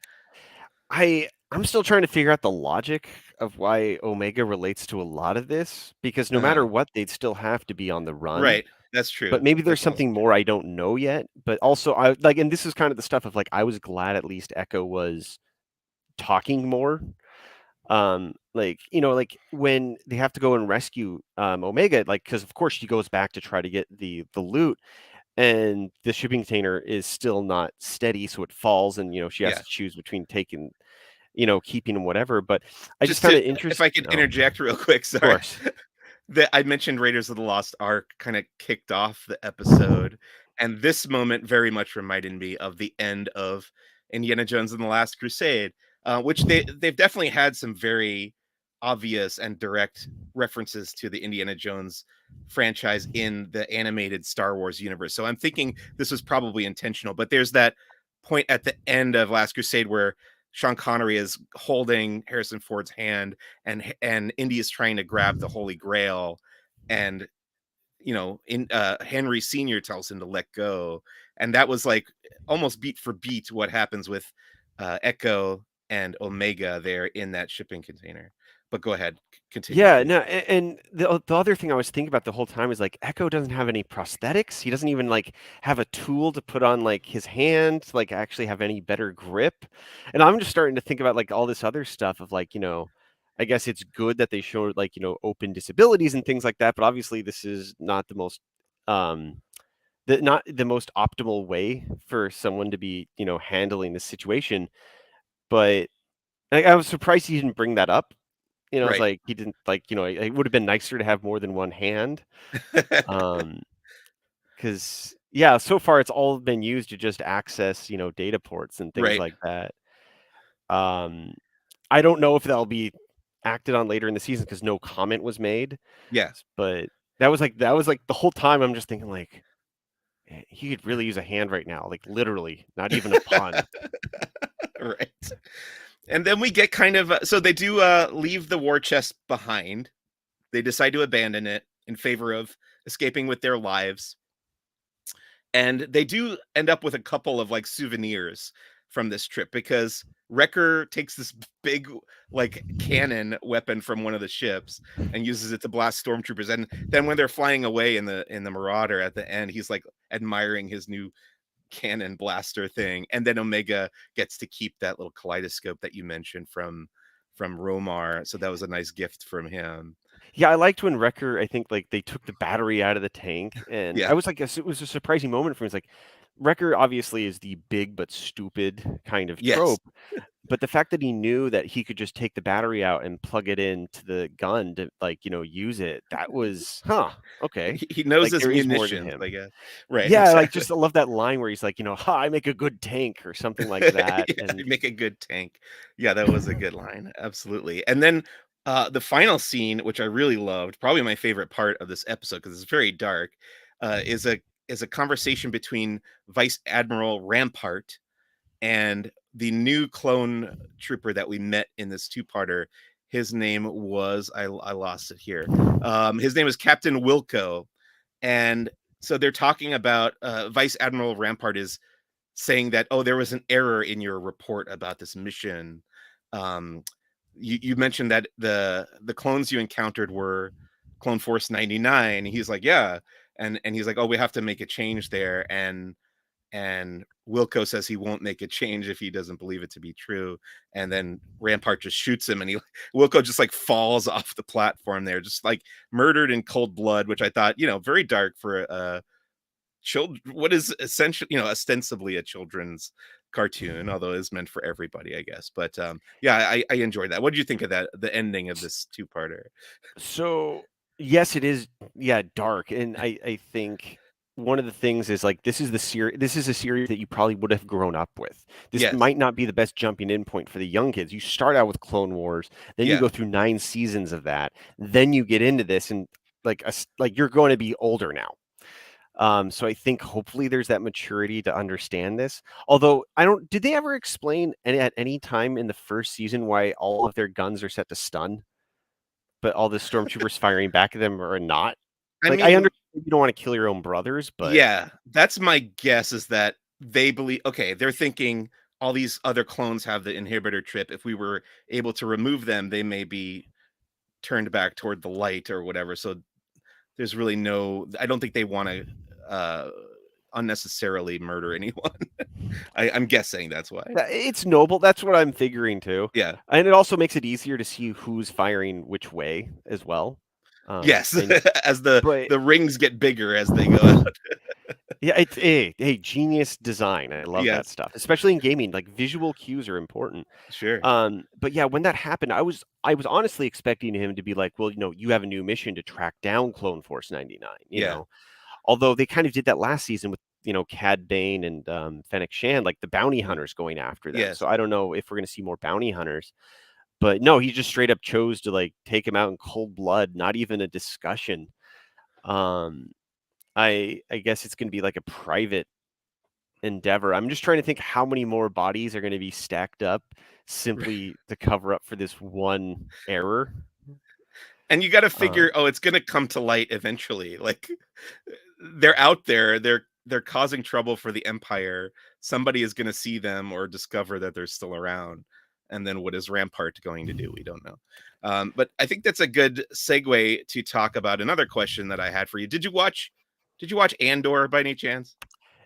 I'm still trying to figure out the logic of why Omega relates to a lot of this, because no matter Uh-huh. what, they'd still have to be on the run. Right. That's But true. maybe there's That's also something true. more I don't know yet. But also, I like, and this is kind of the stuff of like, I was glad at least Echo was talking more. Like, like when they have to go and rescue Omega, like, because of course she goes back to try to get the loot, and the shipping container is still not steady, so it falls, and she has Yeah. to choose between taking, keeping and whatever. But I just Just found to it If interesting. I could Oh, of interject real quick, sorry. course. That I mentioned Raiders of the Lost Ark kinda kicked off the episode, and this moment very much reminded me of the end of Indiana Jones and the Last Crusade, which they've definitely had some very obvious and direct references to the Indiana Jones franchise in the animated Star Wars universe, so I'm thinking this was probably intentional, but there's that point at the end of Last Crusade where Sean Connery is holding Harrison Ford's hand, and Indy is trying to grab the Holy Grail, and in Henry Sr. tells him to let go. And that was like almost beat for beat what happens with Echo and Omega there in that shipping container. But go ahead, continue, Yeah, please. no, and the other thing I was thinking about the whole time is like Echo doesn't have any prosthetics. He doesn't even like have a tool to put on like his hand to like actually have any better grip. And I'm just starting to think about like all this other stuff of like, I guess it's good that they showed like, open disabilities and things like that, but obviously this is not the most um not the most optimal way for someone to be, handling this situation. But I was surprised he didn't bring that up. It's Right. like he didn't like, it would have been nicer to have more than one hand. Um, because yeah, so far it's all been used to just access, data ports and things Right. like that. Um, I don't know if that'll be acted on later in the season because no comment was made. Yeah. But that was like the whole time I'm just thinking like, he could really use a hand right now, like literally, not even a pun. Right. And then we get kind of so they do leave the war chest behind. They decide to abandon it in favor of escaping with their lives. And they do end up with a couple of like souvenirs from this trip because Wrecker takes this big like cannon weapon from one of the ships and uses it to blast stormtroopers. And then when they're flying away in the Marauder at the end, he's like admiring his new cannon blaster thing. And then Omega gets to keep that little kaleidoscope that you mentioned from Romar. So that was a nice gift from him. Yeah, I liked when Wrecker, I think, like, they took the battery out of the tank, and I Yeah. was like, it was a surprising moment for me. It's like, Wrecker obviously is the big but stupid kind of Yes. trope, but the fact that he knew that he could just take the battery out and plug it into the gun to, like, use it, that was, huh, okay. He knows Like, his there is more to munitions, him. I guess. Right, Yeah, like, exactly. just I love that line where he's like, "Ha, I make a good tank," or something like that, Yeah, and make a good tank. Yeah, that was a good line, absolutely. And then, the final scene, which I really loved, probably my favorite part of this episode because it's very dark, is a conversation between Vice Admiral Rampart and the new clone trooper that we met in this two-parter. His name was I lost it here. His name is Captain Wilco, and so they're talking about, Vice Admiral Rampart is saying that, "Oh, there was an error in your report about this mission. Um, you mentioned that the clones you encountered were Clone Force 99." He's like, "Yeah." And he's like, "Oh, we have to make a change there." And Wilco says he won't make a change if he doesn't believe it to be true. And then Rampart just shoots him, and he Wilco just like falls off the platform there, just like murdered in cold blood, which I thought, very dark for child what is essentially, ostensibly a children's cartoon, although it's meant for everybody, I guess. But yeah, I enjoyed that. What did you think of that, the ending of this two-parter? so, yes, it is, yeah, dark, and I think one of the things is, like, this is a series that you probably would have grown up with. This Yes. might not be the best jumping in point for the young kids. You start out with Clone Wars, then you Yeah. go through 9 seasons of that, then you get into this and, like, you're going to be older now. So I think hopefully there's that maturity to understand this. Although I don't did they ever explain at any time in the first season why all of their guns are set to stun? But all the stormtroopers firing back at them are not. I Like, I mean, understand you don't wanna kill your own brothers, but yeah, that's my guess, is that they believe, okay, they're thinking all these other clones have the inhibitor trip. If we were able to remove them, they may be turned back toward the light or whatever. So there's really no, I don't think they want to uh unnecessarily murder anyone. I'm guessing that's why. it's noble, that's what I'm figuring too. Yeah. And it also makes it easier to see who's firing which way as well. Yes. And As the but the rings get bigger as they go out. yeah, it's hey, genius design, I love that Yes, stuff, especially in gaming, like, visual cues are important. sure. But yeah, when that happened, I was honestly expecting him to be like, "Well, you have a new mission to track down Clone Force 99," you Yeah. know? Although they kind of did that last season with, Cad Bane and, Fennec Shand, like the bounty Mhm. hunters going after them. Yes. So I don't know if we're gonna see more bounty hunters. But no, he just straight up chose to, like, take him out in cold blood, not even a discussion. Um, I guess it's gonna be like a private endeavor. I'm just trying to think how many more bodies are gonna be stacked up simply to cover up for this one error. And you gotta Uh, figure, oh, it's gonna come to light eventually. Like, they're out there, they're causing trouble for the Empire. Somebody is gonna see them or discover that they're still around. And then what is Rampart going to do? We don't know. But I think that's a good segue to talk about another question that I had for you. Did you watch Andor by any chance?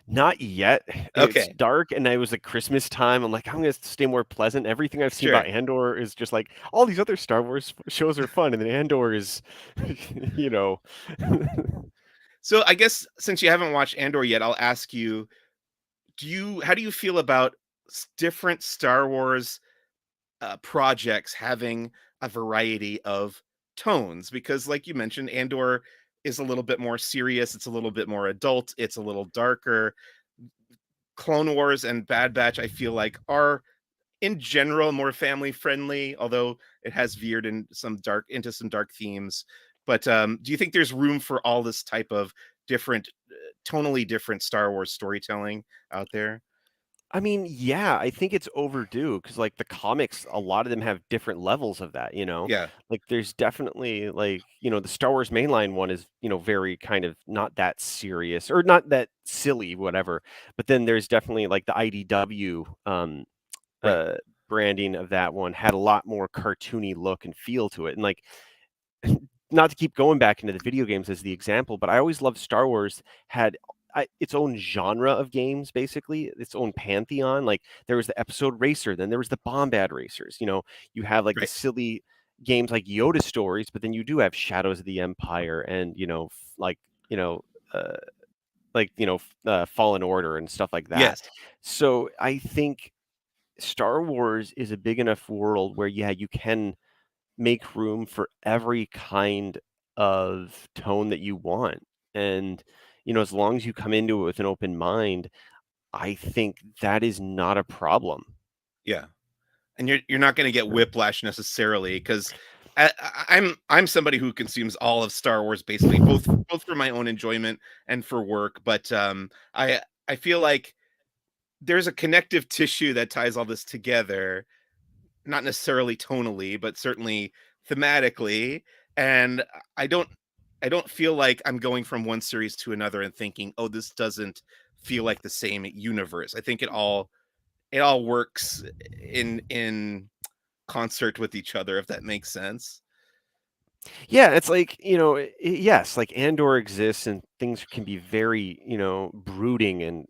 Not yet. It's Okay, dark, and it was like Christmas time. I'm like, "I'm gonna stay more pleasant." Everything I've seen sure. about Andor is just like, all these other Star Wars shows are fun, and then Andor is, you know So I guess since you haven't watched Andor yet, I'll ask you, how do you feel about different Star Wars projects having a variety of tones? Because like you mentioned, Andor is a little bit more serious, it's a little bit more adult, it's a little darker. Clone Wars and Bad Batch, I feel like, are in general more family friendly, although it has veered into some dark themes. But do you think there's room for all this type of different, tonally different Star Wars storytelling out there? I mean, yeah, I think it's overdue because, like, the comics, a lot of them have different levels of that, you know? Yeah, Like, there's definitely, like, the Star Wars mainline one is, very kind of not that serious or not that silly, whatever. But then there's definitely, like, the IDW, right. uh, branding of that one had a lot more cartoony look and feel to it, and, like, not to keep going back into the video games as the example, but I always loved Star Wars had its own genre of games, basically, its own pantheon. Like there was the episode racer, then there was the bombad racers. You have like the Right. silly games like Yoda stories, but then you do have Shadows of the Empire and you know uh, Fallen Order and stuff like that. Yes. So I think Star Wars is a big enough world where yeah, you can make room for every kind of tone that you want. And, as long as you come into it with an open mind, I think that is not a problem. Yeah. And you're not going to get Yeah. whiplash necessarily, because I'm somebody who consumes all of Star Wars basically, both for my own enjoyment and for work. But I feel like there's a connective tissue that ties all this together, not necessarily tonally, but certainly thematically. And I don't feel like I'm going from one series to another and thinking, oh, this doesn't feel like the same universe. I think it all works in concert with each other, if that makes sense. Yeah, it's like, yes, like Andor exists and things can be very, brooding and,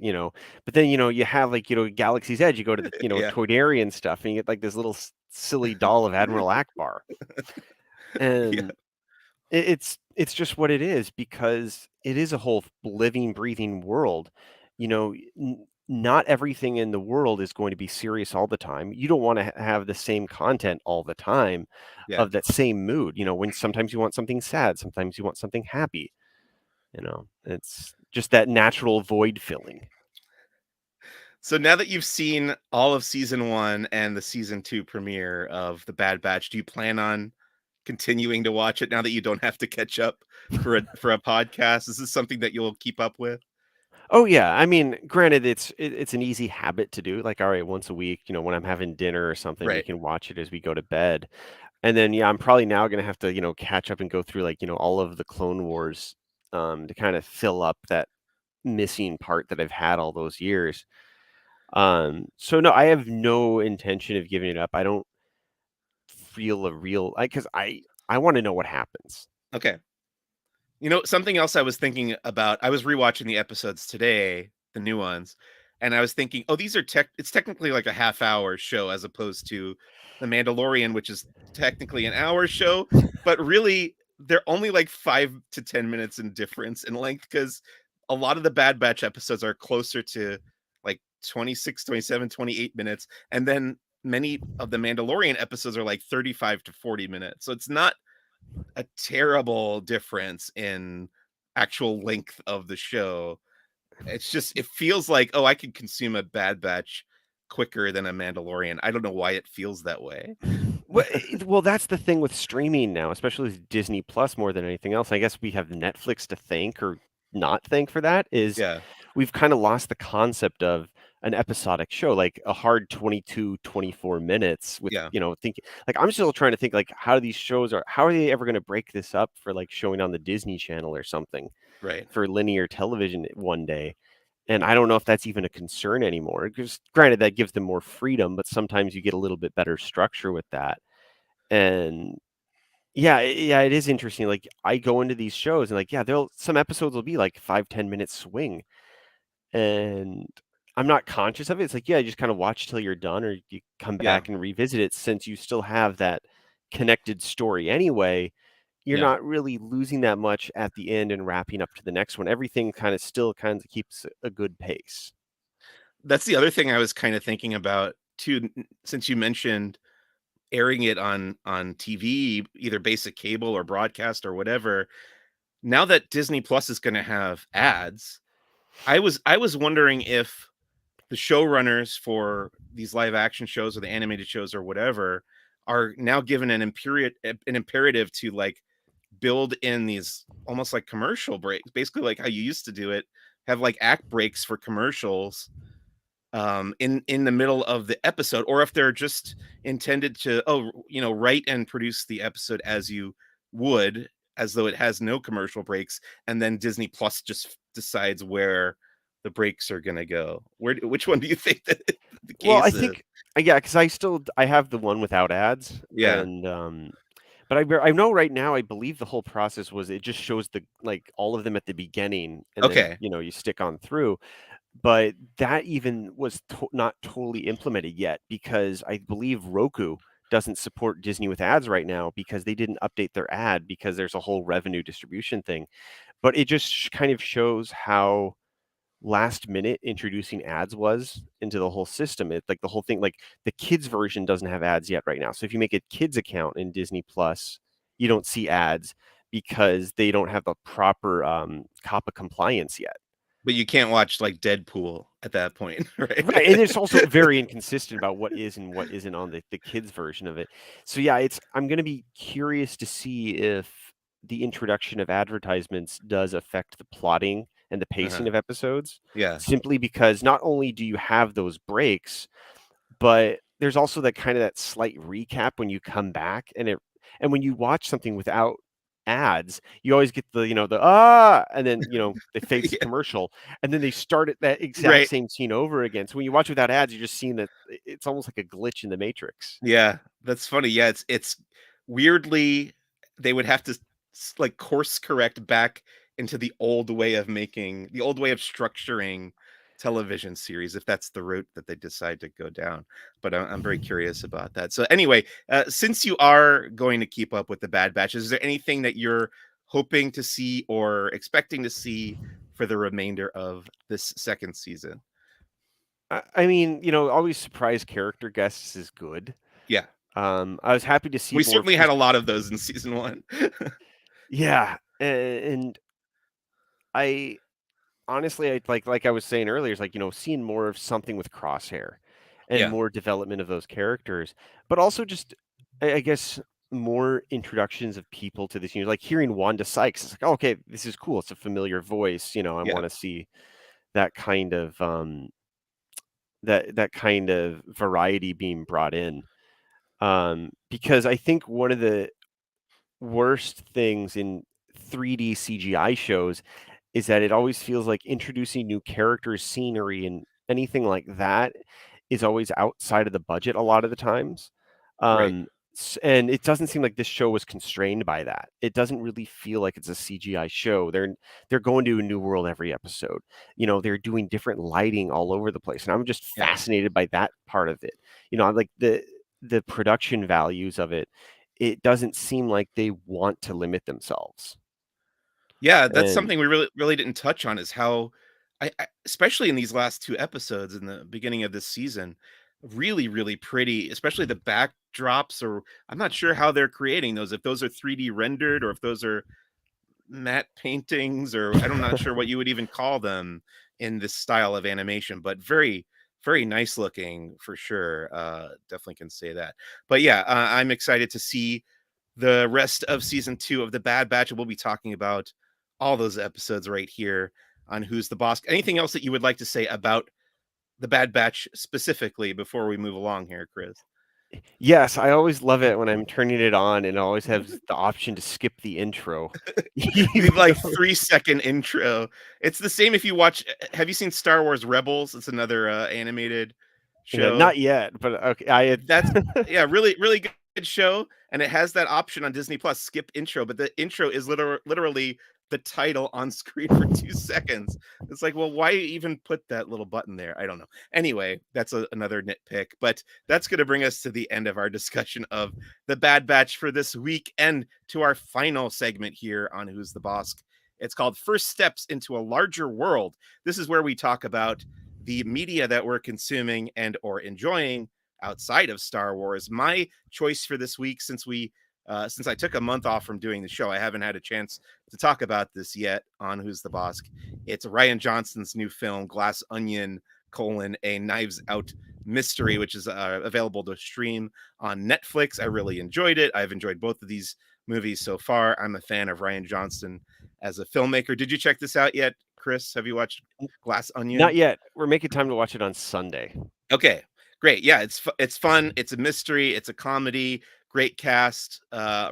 but then, you have like, Galaxy's Edge, you go to the, Yeah. Toydarian stuff and you get like this little silly doll of Admiral Akbar. Yeah. And it's just what it is because it is a whole living, breathing world. Not everything in the world is going to be serious all the time. You don't want to have the same content all the time Yeah. of that same mood. When sometimes you want something sad, sometimes you want something happy. It's just that natural void filling. So now that you've seen all of season 1 and the season 2 premiere of The Bad Batch, do you plan on continuing to watch it now that you don't have to catch up for a podcast? Is this something that you'll keep up with? Oh yeah, I mean, granted, it's an easy habit to do. Like, all right, once a week, when I'm having dinner or something, we Right. can watch it as we go to bed. And then, yeah, I'm probably now gonna have to, catch up and go through like, all of the Clone Wars, to kind of fill up that missing part that I've had all those years. So no, I have no intention of giving it up. I don't feel a real, because I want to know what happens. Okay. Something else I was thinking about, I was rewatching the episodes today, the new ones, and I was thinking, oh, it's technically like a half hour show as opposed to The Mandalorian, which is technically an hour show, but really they're only like 5 to 10 minutes in difference in length, because a lot of the Bad Batch episodes are closer to like 26, 27, 28 minutes, and then many of the Mandalorian episodes are like 35 to 40 minutes. So it's not a terrible difference in actual length of the show. It's just it feels like, oh, I could consume a Bad Batch quicker than a Mandalorian. I don't know why it feels that way. Well, that's the thing with streaming now, especially with Disney Plus more than anything else. I guess we have Netflix to thank or not thank for that. Is Yeah. we've kind of lost the concept of an episodic show, like a hard 22, 24 minutes with, Yeah, thinking like I'm still trying to think like how are they ever going to break this up for like showing on the Disney Channel or something right. for linear television one day. And I don't know if that's even a concern anymore. Because granted, that gives them more freedom, but sometimes you get a little bit better structure with that. And yeah, yeah, it is interesting. Like I go into these shows and like, yeah, they'll some episodes will be like 5, 10 minute swing. And I'm not conscious of it. It's like, yeah, you just kind of watch till you're done, or you come Yeah, back and revisit it since you still have that connected story anyway. You're yeah. not really losing that much at the end and wrapping up to the next one. Everything kind of still kind of keeps a good pace. That's the other thing I was kind of thinking about too, since you mentioned airing it on TV, either basic cable or broadcast or whatever. Now that Disney Plus is going to have ads, I was wondering if the showrunners for these live action shows or the animated shows or whatever are now given an imperative to like build in these almost like commercial breaks, basically like how you used to do it, have like act breaks for commercials in the middle of the episode, or if they're just intended to, write and produce the episode as you would, as though it has no commercial breaks, and then Disney Plus just decides where the breaks are going to go. Which one do you think that the Well, I case is? think yeah, because I have the one without ads, Yeah. and but I know right now I believe the whole process was it just shows the like all of them at the beginning, and then Okay. you stick on through. But that even was not totally implemented yet because I believe Roku doesn't support Disney with ads right now because they didn't update their ad because there's a whole revenue distribution thing. But it just kind of shows how last minute introducing ads was into the whole system. It like the whole thing, like the kids version doesn't have ads yet right now. So if you make a kids account in Disney Plus, you don't see ads because they don't have the proper COPPA compliance yet. But you can't watch like Deadpool at that point, right? Right, and it's also very inconsistent about what is and what isn't on the kids version of it. So yeah, I'm gonna be curious to see if the introduction of advertisements does affect the plotting and the Uh-huh. pacing of episodes, Yeah. simply because not only do you have those breaks, but there's also that kind of that slight recap when you come back and when you watch something without ads, you always get and then, it fades to Yeah. commercial, and then they start at that exact Right. same scene over again. So when you watch without ads, you're just seeing that it's almost like a glitch in the matrix. Yeah, that's funny. Yeah, it's weirdly they would have to like course correct back into the old way of structuring television series if that's the route that they decide to go down. But I'm very curious about that. So anyway, since you are going to keep up with the Bad Batch, is there anything that you're hoping to see or expecting to see for the remainder of this second season? I mean, always surprise character guests is good. Yeah, I was happy to see we more of certainly had just a lot of those in season one. yeah, and I honestly, I like I was saying earlier, it's like, seeing more of something with Crosshair and Yeah. more development of those characters, but also just, I guess, more introductions of people to this like hearing Wanda Sykes. It's like, oh, okay, this is cool. It's a familiar voice. I Yeah. want to see that kind of that kind of variety being brought in. Because I think one of the worst things in 3D CGI shows is that it always feels like introducing new characters, scenery, and anything like that is always outside of the budget a lot of the times. Right. And it doesn't seem like this show was constrained by that. It doesn't really feel like it's a CGI show. They're going to a new world every episode. They're doing different lighting all over the place, and I'm just Yeah. fascinated by that part of it. I like the production values of it. It doesn't seem like they want to limit themselves. Yeah, that's And something we really didn't touch on is how I especially in these last 2 episodes in the beginning of this season, really pretty, especially the backdrops, or I'm not sure how they're creating those, if those are 3D rendered or if those are matte paintings, or I'm not sure what you would even call them in this style of animation, but very nice looking for sure. Definitely can say that. But yeah, I'm excited to see the rest of season 2 of the Bad Batch, and we'll be talking about all those episodes right here on Who's the Boss. Anything else that you would like to say about the Bad Batch specifically before we move along here, Chris? Yes, I always love it when I'm turning it on and it always has the option to skip the intro. The Even like though 3-second intro. It's the same if you watch. Have you seen Star Wars Rebels? It's another animated yeah, show. not yet, but okay, I had That's yeah, really good show, and it has that option on Disney Plus, skip intro, but the intro is literally the title on screen for 2 seconds. It's like, well, why even put that little button there? I don't know. Anyway, that's another nitpick, but that's going to bring us to the end of our discussion of the Bad Batch for this week and to our final segment here on Who's the Boss. It's called First Steps into a Larger World. This is where we talk about the media that we're consuming and or enjoying outside of Star Wars. My choice for this week, since I took a month off from doing the show, I haven't had a chance to talk about this yet on Who's the Boss. It's Ryan Johnson's new film, Glass Onion: A Knives Out Mystery, which is available to stream on Netflix. I really enjoyed it. I've enjoyed both of these movies so far. I'm a fan of Ryan Johnson as a filmmaker. Did you check this out yet, Chris? Have you watched Glass not Onion? yet. We're making time to watch it on Sunday. Okay, great. Yeah, it's fun. It's a mystery. It's a comedy. Great cast.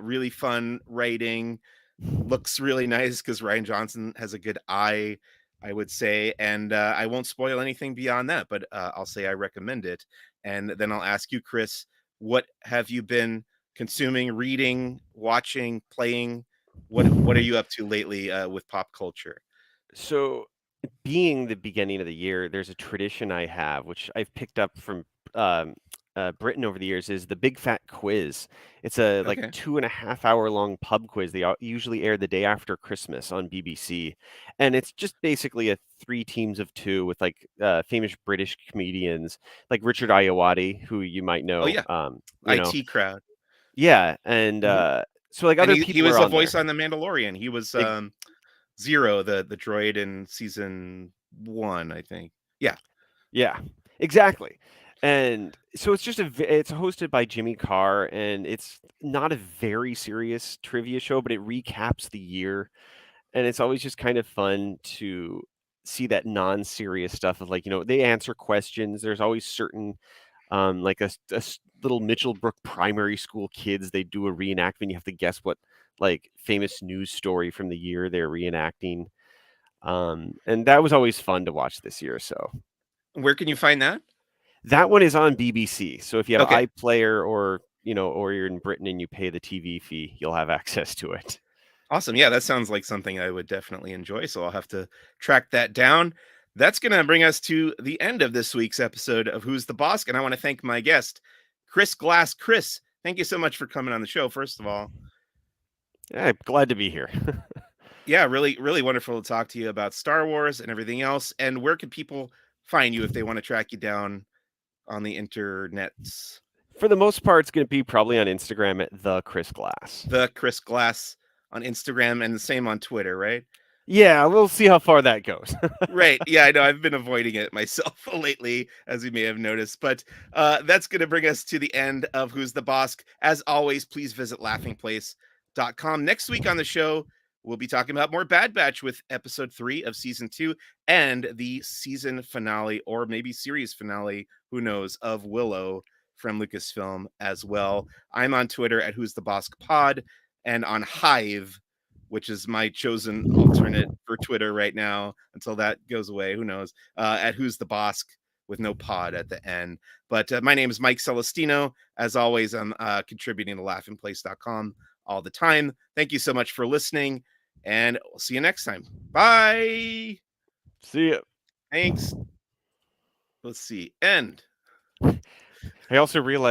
Really fun writing. Looks really nice because Ryan Johnson has a good eye, I would say. And I won't spoil anything beyond that, but I'll say I recommend it. And then I'll ask you, Chris, what have you been consuming, reading, watching, playing? What are you up to lately with pop culture? So, being the beginning of the year, there's a tradition I have, which I've picked up from um, Britain over the years, is the Big Fat Quiz. It's a like Okay. 2.5 hour long pub quiz. They usually air the day after Christmas on BBC, and it's just basically a three teams of two with like famous British comedians like Richard Ayoade, who you might Oh know. yeah, You know, IT crowd. yeah, and Mhm. so like And other he people was are a on voice there. on The Mandalorian. He was Zero, the droid in season 1, I think. Yeah. Yeah, exactly. And so it's just it's hosted by Jimmy Carr, and it's not a very serious trivia show, but it recaps the year, and it's always just kind of fun to see that non-serious stuff of like, they answer questions. There's always certain like little Mitchellbrook primary school kids, they do a reenactment. You have to guess what like famous news story from the year they're reenacting. And that was always fun to watch this year. So Where can you find that? that one is on BBC, so if you have Okay. iPlayer or you're in Britain and you pay the TV fee, you'll have access to it. Awesome. Yeah, that sounds like something I would definitely enjoy, so I'll have to track that down. That's gonna bring us to the end of this week's episode of Who's the Boss, and I wanna thank my guest, Chris Glass. Chris, thank you so much for coming on the show, first of all. Yeah, glad to be here. Yeah, really wonderful to talk to you about Star Wars and everything else, and where can people find you if they wanna track you down on the internets? For the most part, it's gonna be probably on Instagram at the Chris Glass. The Chris Glass on Instagram and the same on Twitter, right? Yeah, we'll see how far that goes. Right. Yeah, I know. I've been avoiding it myself lately, as you may have noticed. But that's going to bring us to the end of Who's the Boss. As always, please visit laughingplace.com. Next week on the show, we'll be talking about more Bad Batch with episode 3 of season 2 and the season finale, or maybe series finale, who knows, of Willow from Lucasfilm as well. I'm on Twitter at Who's the Boss Pod and on Hive, which is my chosen alternate for Twitter right now until that goes away. Who knows? At Who's the Bosk with no pod at the end. But my name is Mike Celestino. As always, I'm contributing to laughingplace.com all the time. Thank you so much for listening, and we'll see you next time. Bye. See ya. Thanks. Let's see. End. I also realized